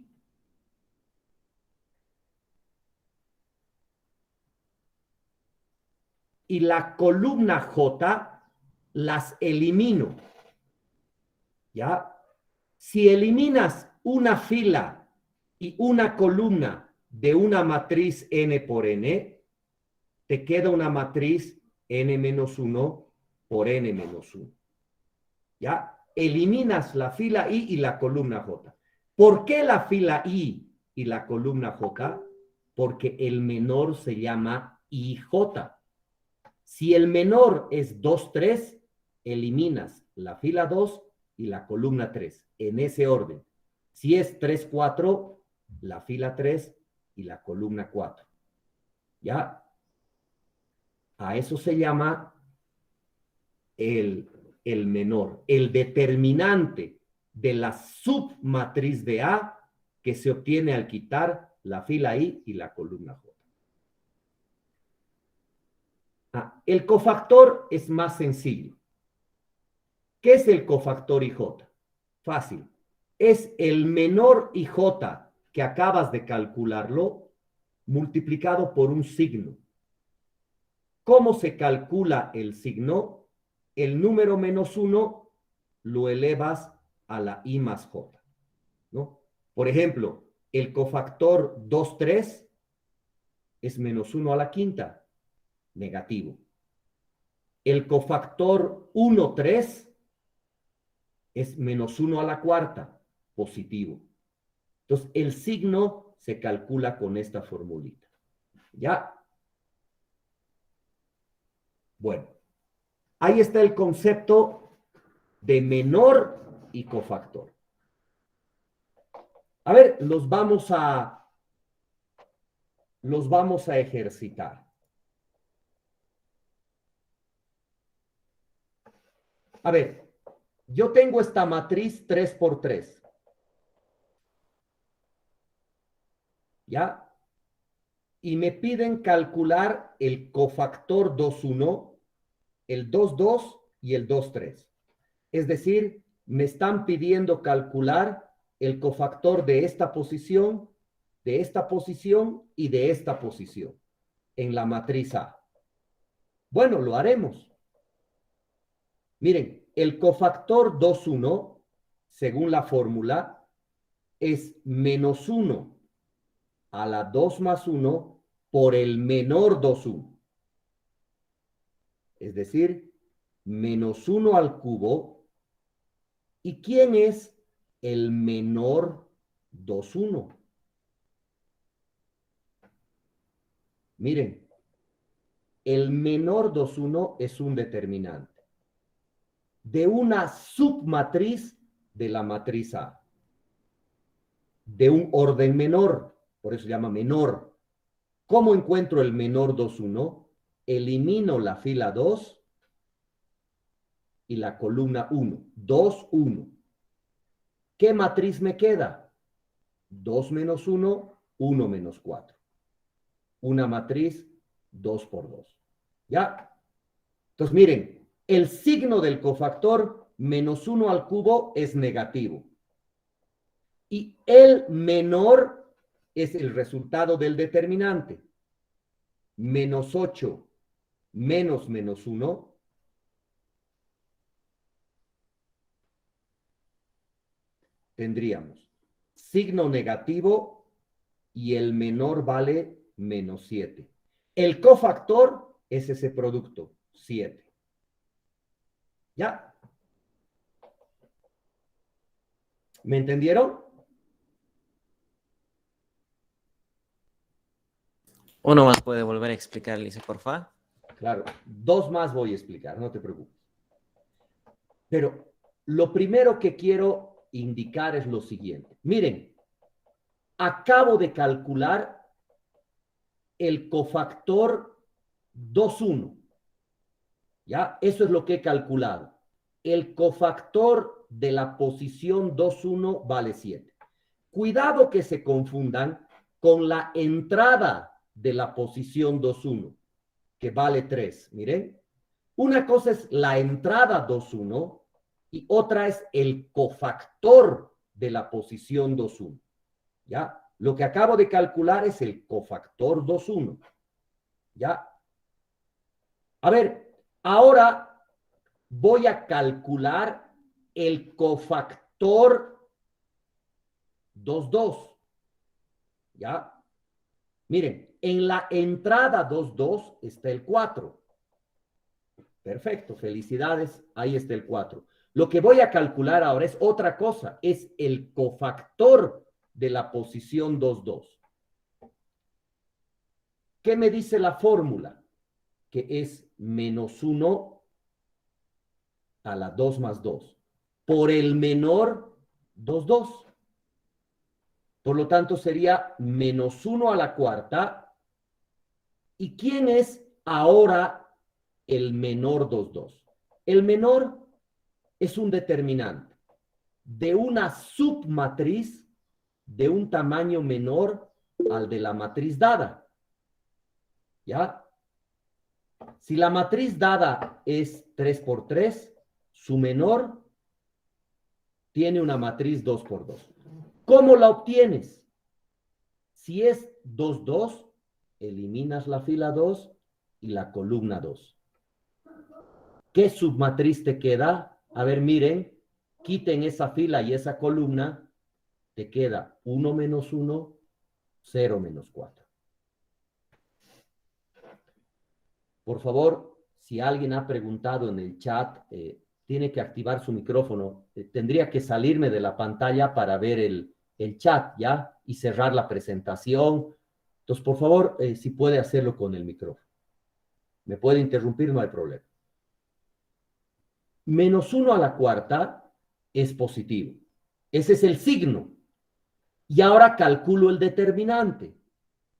y la columna J las elimino, ¿ya? Si eliminas una fila y una columna de una matriz n por n, te queda una matriz n-1 por n-1. ¿Ya? Eliminas la fila I y la columna J. ¿Por qué la fila I y la columna J? Porque el menor se llama IJ. Si el menor es 2, 3, eliminas la fila 2 y la columna 3, en ese orden. Si es 3, 4, la fila 3 y la columna 4. ¿Ya? A eso se llama el menor, el determinante de la submatriz de A que se obtiene al quitar la fila I y la columna J. El cofactor es más sencillo. ¿Qué es el cofactor IJ? Fácil. Es el menor IJ que acabas de calcularlo multiplicado por un signo. ¿Cómo se calcula el signo? El número -1 lo elevas a la I más J, ¿no? Por ejemplo, el cofactor 2, 3 es -1 a la quinta. negativo. El cofactor 1, 3 es menos 1 a la cuarta, positivo. Entonces, el signo se calcula con esta formulita. ¿Ya? Bueno, ahí está el concepto de menor y cofactor. A ver, los vamos a ejercitar. A ver, yo tengo esta matriz 3 por 3. ¿Ya? Y me piden calcular el cofactor 2, 1, el 2, 2 y el 2, 3. Es decir, me están pidiendo calcular el cofactor de esta posición y de esta posición en la matriz A. Bueno, lo haremos. Miren, el cofactor 2, 1, según la fórmula, es menos 1 a la 2 más 1 por el menor 2, 1. Es decir, menos 1 al cubo. ¿Y quién es el menor 2, 1? Miren, el menor 2, 1 es un determinante de una submatriz de la matriz A, de un orden menor, por eso se llama menor. ¿Cómo encuentro el menor 2, 1? Elimino la fila 2 y la columna 1. 2, 1. ¿Qué matriz me queda? 2 menos 1, 1 menos 4. Una matriz 2 por 2. ¿Ya? Entonces, miren, el signo del cofactor menos 1 al cubo es negativo. Y el menor es el resultado del determinante. Menos 8 menos menos 1 tendríamos signo negativo y el menor vale menos 7. El cofactor es ese producto, 7. ¿Ya? ¿Me entendieron? Uno más puede volver a explicar, Lisa, por favor. Claro, 2 más voy a explicar, no te preocupes. Pero lo primero que quiero indicar es lo siguiente. Miren, acabo de calcular el cofactor 2, 1. ¿Ya? Eso es lo que he calculado. El cofactor de la posición 2, 1 vale 7. Cuidado que se confundan con la entrada de la posición 2, 1, que vale 3. Miren, una cosa es la entrada 2, 1 y otra es el cofactor de la posición 2, 1. ¿Ya? Lo que acabo de calcular es el cofactor 2, 1. ¿Ya? A ver, ahora voy a calcular el cofactor 2, 2. ¿Ya? Miren, en la entrada 2, 2 está el 4. Perfecto, felicidades, ahí está el 4. Lo que voy a calcular ahora es otra cosa, es el cofactor de la posición 2, 2. ¿Qué me dice la fórmula? Que es menos 1 a la 2 más 2 por el menor 2, 2. Por lo tanto, sería menos 1 a la cuarta. ¿Y quién es ahora el menor 2, 2? El menor es un determinante de una submatriz de un tamaño menor al de la matriz dada. ¿Ya? Si la matriz dada es 3 por 3, su menor tiene una matriz 2 por 2. ¿Cómo la obtienes? Si es 2, 2, eliminas la fila 2 y la columna 2. ¿Qué submatriz te queda? A ver, miren, quiten esa fila y esa columna, te queda 1 menos 1, 0 menos 4. Por favor, si alguien ha preguntado en el chat, tiene que activar su micrófono. Tendría que salirme de la pantalla para ver el chat, ¿ya? Y cerrar la presentación. Entonces, por favor, si puede hacerlo con el micrófono. Me puede interrumpir, no hay problema. -1 a la cuarta es positivo. Ese es el signo. Y ahora calculo el determinante.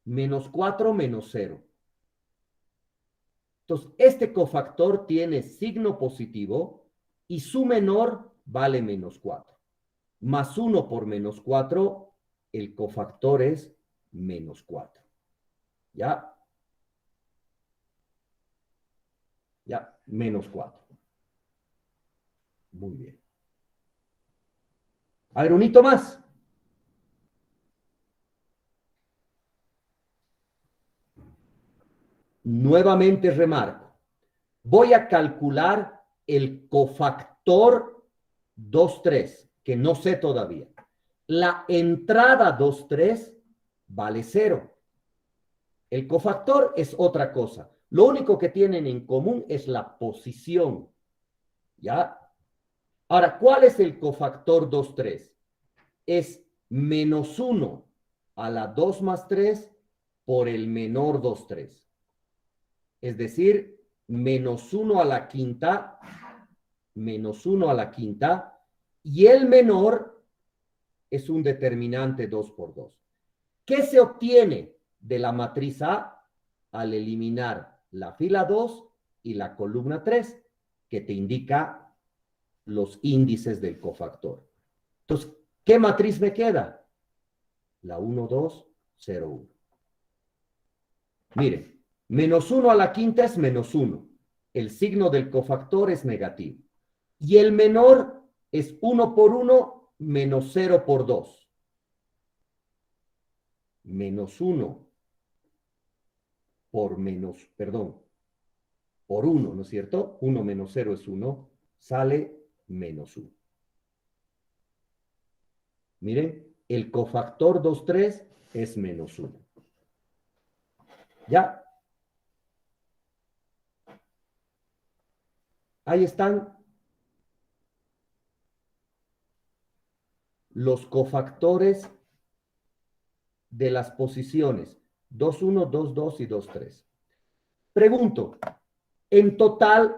-4 menos 0. Entonces, este cofactor tiene signo positivo y su menor vale -4. Más 1 por -4, el cofactor es -4. ¿Ya? Ya, -4. Muy bien. A ver, un hito más. Nuevamente remarco. Voy a calcular el cofactor 2,3, que no sé todavía. La entrada 2,3 vale 0. El cofactor es otra cosa. Lo único que tienen en común es la posición. ¿Ya? Ahora, ¿cuál es el cofactor 2,3? Es -1 a la 2 más 3 por el menor 2,3. Es decir, -1 a la quinta, -1 a la quinta, y el menor es un determinante 2 por 2. ¿Qué se obtiene de la matriz A al eliminar la fila 2 y la columna 3, que te indica los índices del cofactor? Entonces, ¿qué matriz me queda? La 1, 2, 0, 1. Miren, -1 a la quinta es -1. El signo del cofactor es negativo. Y el menor es 1 por 1 menos 0 por 2. -1 por por 1, ¿no es cierto? 1 menos 0 es 1, sale -1. Miren, el cofactor 2,3 es -1. ¿Ya? Ahí están los cofactores de las posiciones 2,1, 2,2 y 2,3. Pregunto, en total,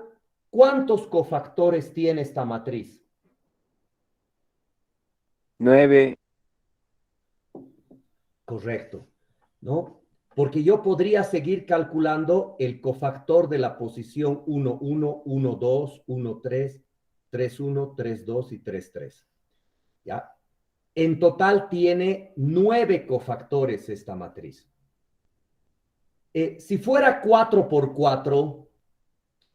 ¿cuántos cofactores tiene esta matriz? 9. Correcto, ¿no? Porque yo podría seguir calculando el cofactor de la posición 1, 1, 1, 2, 1, 3, 3, 1, 3, 2 y 3, 3. ¿Ya? En total tiene 9 cofactores esta matriz. Si fuera 4 por 4,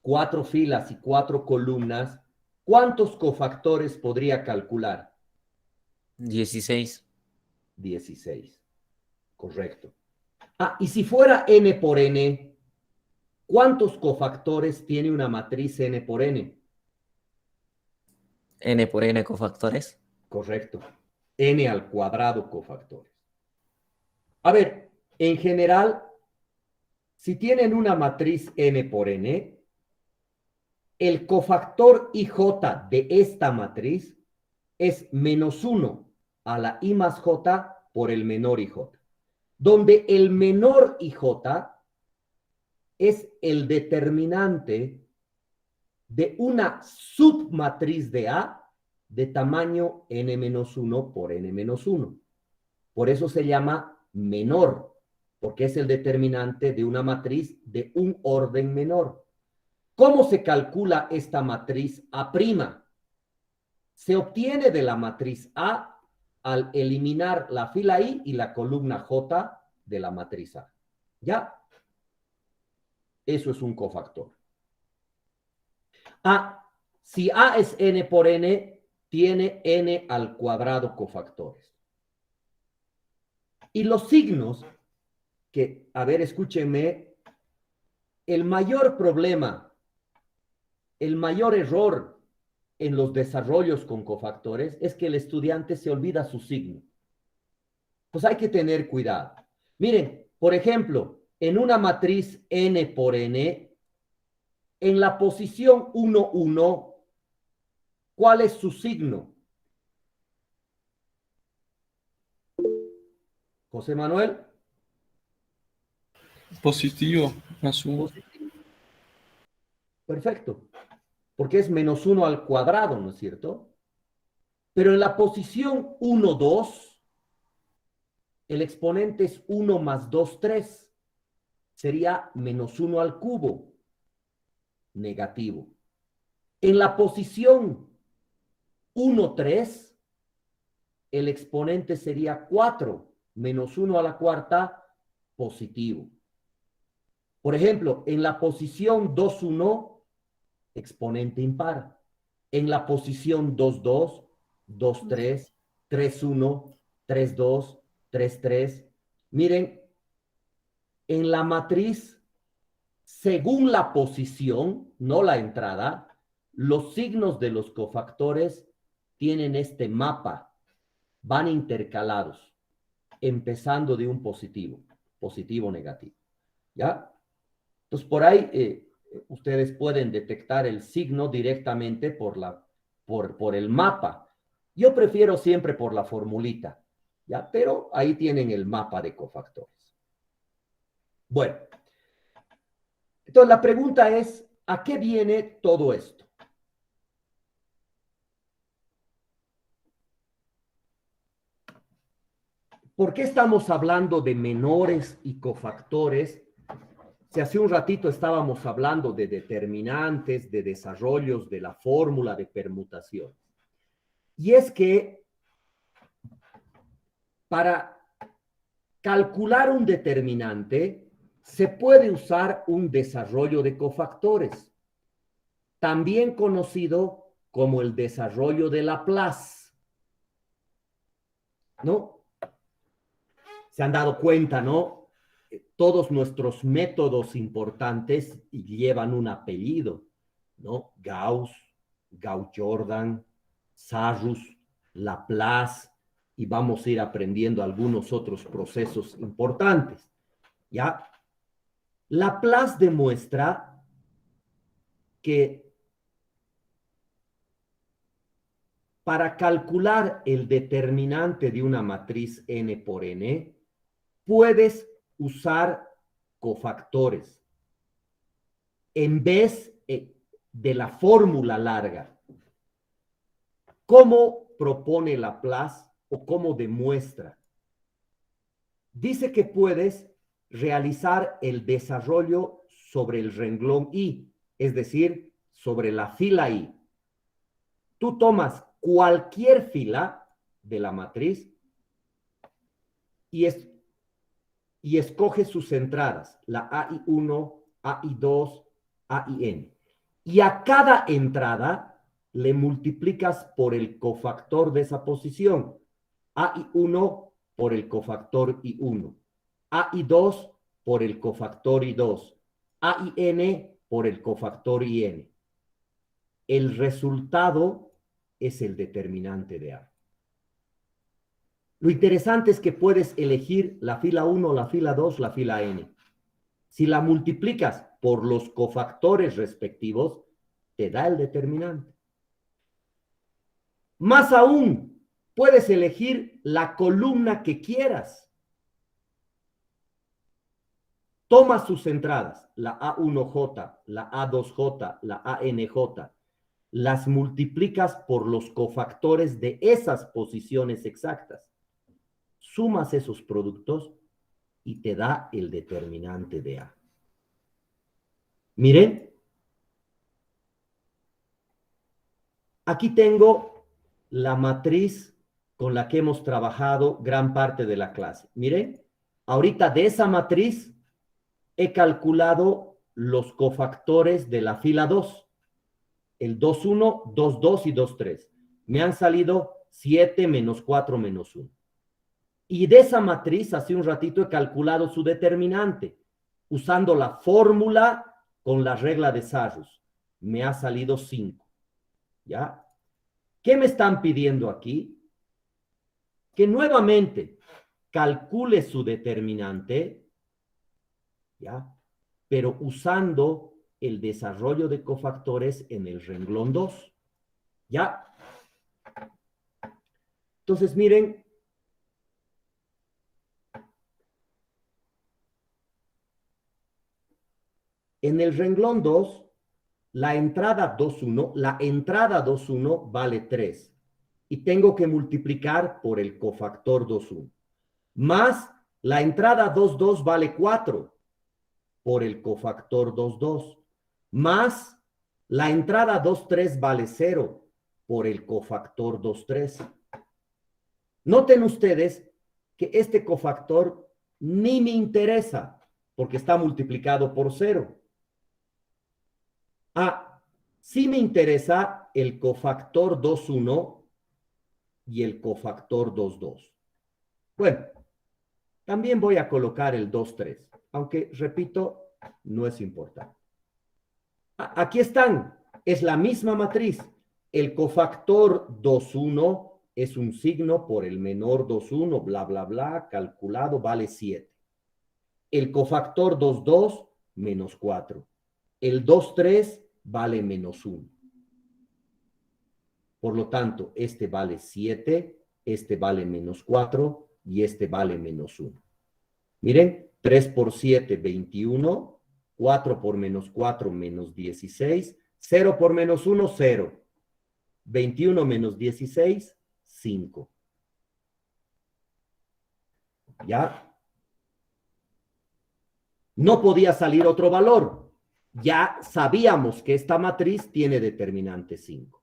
4 filas y 4 columnas, ¿cuántos cofactores podría calcular? 16. 16. Correcto. Ah, y si fuera n por n, ¿cuántos cofactores tiene una matriz n por n? N por N cofactores. Correcto. N al cuadrado cofactores. A ver, en general, si tienen una matriz n por n, el cofactor IJ de esta matriz es -1 a la I más J por el menor IJ, donde el menor IJ es el determinante de una submatriz de A de tamaño n-1 por n-1. Por eso se llama menor, porque es el determinante de una matriz de un orden menor. ¿Cómo se calcula esta matriz A'? Se obtiene de la matriz A al eliminar la fila I y la columna J de la matriz A. ¿Ya? Eso es un cofactor. Si A es n por n, tiene n al cuadrado cofactores. Y los signos, que, a ver, escúchenme, el mayor problema, el mayor error en los desarrollos con cofactores es que el estudiante se olvida su signo. Pues hay que tener cuidado. Miren, por ejemplo, en una matriz n por n, En la posición 1, 1, ¿cuál es su signo? José Manuel. Positivo, más uno. Positivo. Perfecto. Porque es menos 1 al cuadrado, ¿no es cierto? Pero en la posición 1, 2, el exponente es 1 más 2, 3. Sería menos 1 al cubo. Negativo. En la posición 1, 3, el exponente sería 4 menos 1 a la cuarta, positivo. Por ejemplo, en la posición 2, 1, exponente impar. En la posición 2, 2, 2, 3, 3, 1, 3, 2, 3, 3. Miren, en la matriz, según la posición, no la entrada, los signos de los cofactores tienen este mapa, van intercalados, empezando de un positivo, positivo, negativo. ¿Ya? Entonces, por ahí ustedes pueden detectar el signo directamente por el mapa. Yo prefiero siempre por la formulita, ¿ya? Pero ahí tienen el mapa de cofactores. Bueno, entonces la pregunta es, ¿a qué viene todo esto? ¿Por qué estamos hablando de menores y cofactores? Si hace un ratito estábamos hablando de determinantes, de desarrollos, de la fórmula de permutación. Y es que para calcular un determinante se puede usar un desarrollo de cofactores, también conocido como el desarrollo de Laplace. ¿No? Se han dado cuenta, ¿no? Todos nuestros métodos importantes llevan un apellido, ¿no? Gauss, Gauss-Jordan, Sarrus, Laplace, y vamos a ir aprendiendo algunos otros procesos importantes, ¿ya? Laplace demuestra que para calcular el determinante de una matriz n por n, puedes usar cofactores en vez de la fórmula larga. ¿Cómo propone Laplace o cómo demuestra? Dice que puedes realizar el desarrollo sobre el renglón I, es decir, sobre la fila I. Tú tomas cualquier fila de la matriz y escoges sus entradas, la AI1, AI2, AIN. Y a cada entrada le multiplicas por el cofactor de esa posición. AI1 por el cofactor I1, AI2 por el cofactor I2, AIN por el cofactor IN. El resultado es el determinante de A. Lo interesante es que puedes elegir la fila 1, la fila 2, la fila n. Si la multiplicas por los cofactores respectivos, te da el determinante. Más aún, puedes elegir la columna que quieras. Toma sus entradas, la A1J, la A2J, la ANJ, las multiplicas por los cofactores de esas posiciones exactas. Sumas esos productos y te da el determinante de A. Miren, aquí tengo la matriz con la que hemos trabajado gran parte de la clase. Miren, ahorita de esa matriz he calculado los cofactores de la fila 2, el 2,1, 2,2 y 2,3. Me han salido 7 menos 4 menos 1. Y de esa matriz, hace un ratito he calculado su determinante, usando la fórmula con la regla de Sarrus. Me ha salido 5. ¿Ya? ¿Qué me están pidiendo aquí? Que nuevamente calcule su determinante, ¿ya? Pero usando el desarrollo de cofactores en el renglón 2. ¿Ya? Entonces, miren, en el renglón 2, la entrada 2,1 vale 3. Y tengo que multiplicar por el cofactor 2,1. Más la entrada 2,2 vale 4 por el cofactor 2,2. Más la entrada 2,3 vale 0 por el cofactor 2,3. Noten ustedes que este cofactor ni me interesa porque está multiplicado por 0. Sí me interesa el cofactor 2,1 y el cofactor 2,2. Bueno, también voy a colocar el 2,3, aunque, repito, no es importante. Aquí están, es la misma matriz. El cofactor 2,1 es un signo por el menor 2,1, bla, bla, bla, calculado, vale 7. El cofactor 2,2, menos 4. El 2,3 vale menos 1. Por lo tanto, este vale 7, este vale menos 4 y este vale menos 1. Miren, 3 por 7, 21. 4 por menos 4, menos 16. 0 por menos 1, 0. 21 menos 16, 5. ¿Ya? No podía salir otro valor. Ya sabíamos que esta matriz tiene determinante 5.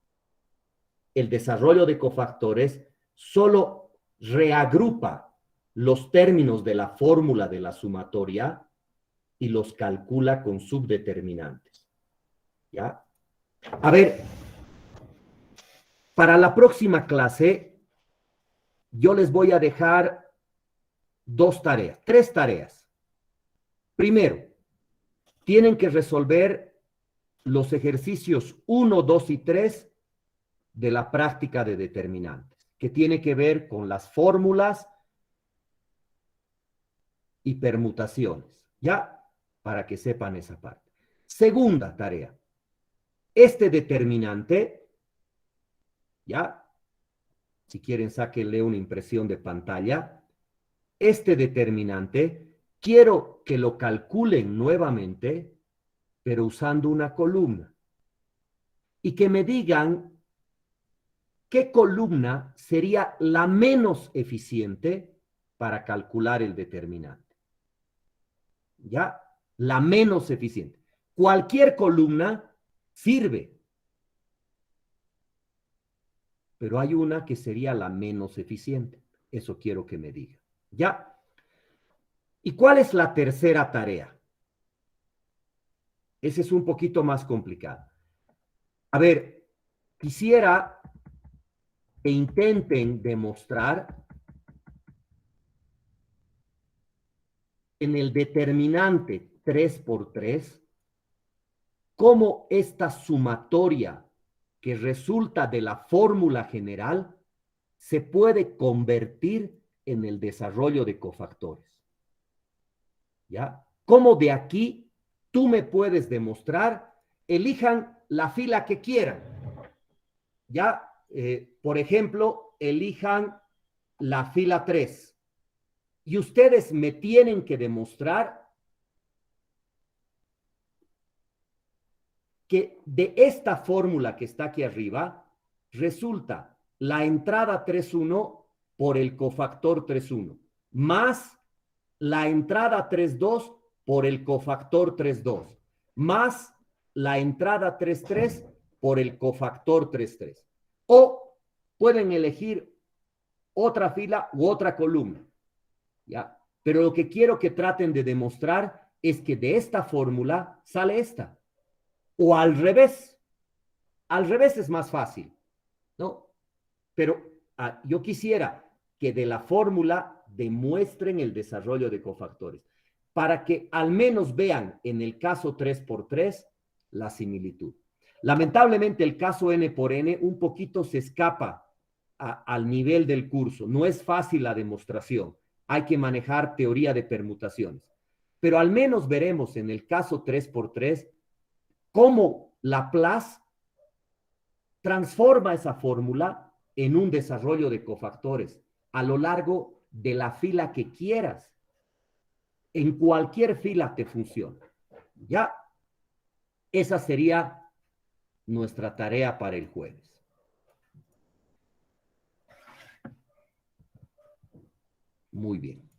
El desarrollo de cofactores solo reagrupa los términos de la fórmula de la sumatoria y los calcula con subdeterminantes. ¿Ya? A ver, para la próxima clase, yo les voy a dejar tres tareas. Primero, tienen que resolver los ejercicios 1, 2 y 3 de la práctica de determinantes, que tiene que ver con las fórmulas y permutaciones, ¿ya? Para que sepan esa parte. Segunda tarea, este determinante, ¿ya? Si quieren, sáquenle una impresión de pantalla. Este determinante, quiero que lo calculen nuevamente, pero usando una columna. Y que me digan qué columna sería la menos eficiente para calcular el determinante. ¿Ya? La menos eficiente. Cualquier columna sirve, pero hay una que sería la menos eficiente. Eso quiero que me digan. ¿Ya? ¿Y cuál es la tercera tarea? Ese es un poquito más complicado. A ver, quisiera que intenten demostrar en el determinante 3 por 3 cómo esta sumatoria que resulta de la fórmula general se puede convertir en el desarrollo de cofactores. ¿Ya? ¿Cómo de aquí tú me puedes demostrar? Elijan la fila que quieran. ¿Ya? Por ejemplo, elijan la fila 3. Y ustedes me tienen que demostrar que de esta fórmula que está aquí arriba, resulta la entrada 3,1 por el cofactor 3,1, más la entrada 3,2 por el cofactor 3,2, más la entrada 3,3 por el cofactor 3,3. O pueden elegir otra fila u otra columna. ¿Ya? Pero lo que quiero que traten de demostrar es que de esta fórmula sale esta. O al revés. Al revés es más fácil, ¿no? Pero yo quisiera que de la fórmula demuestren el desarrollo de cofactores, para que al menos vean en el caso 3 por 3 la similitud. Lamentablemente el caso n por n un poquito se escapa al nivel del curso. No es fácil la demostración. Hay que manejar teoría de permutaciones. Pero al menos veremos en el caso 3 por 3 cómo Laplace transforma esa fórmula en un desarrollo de cofactores a lo largo de la fila que quieras. En cualquier fila te funciona. Ya, esa sería nuestra tarea para el jueves. Muy bien.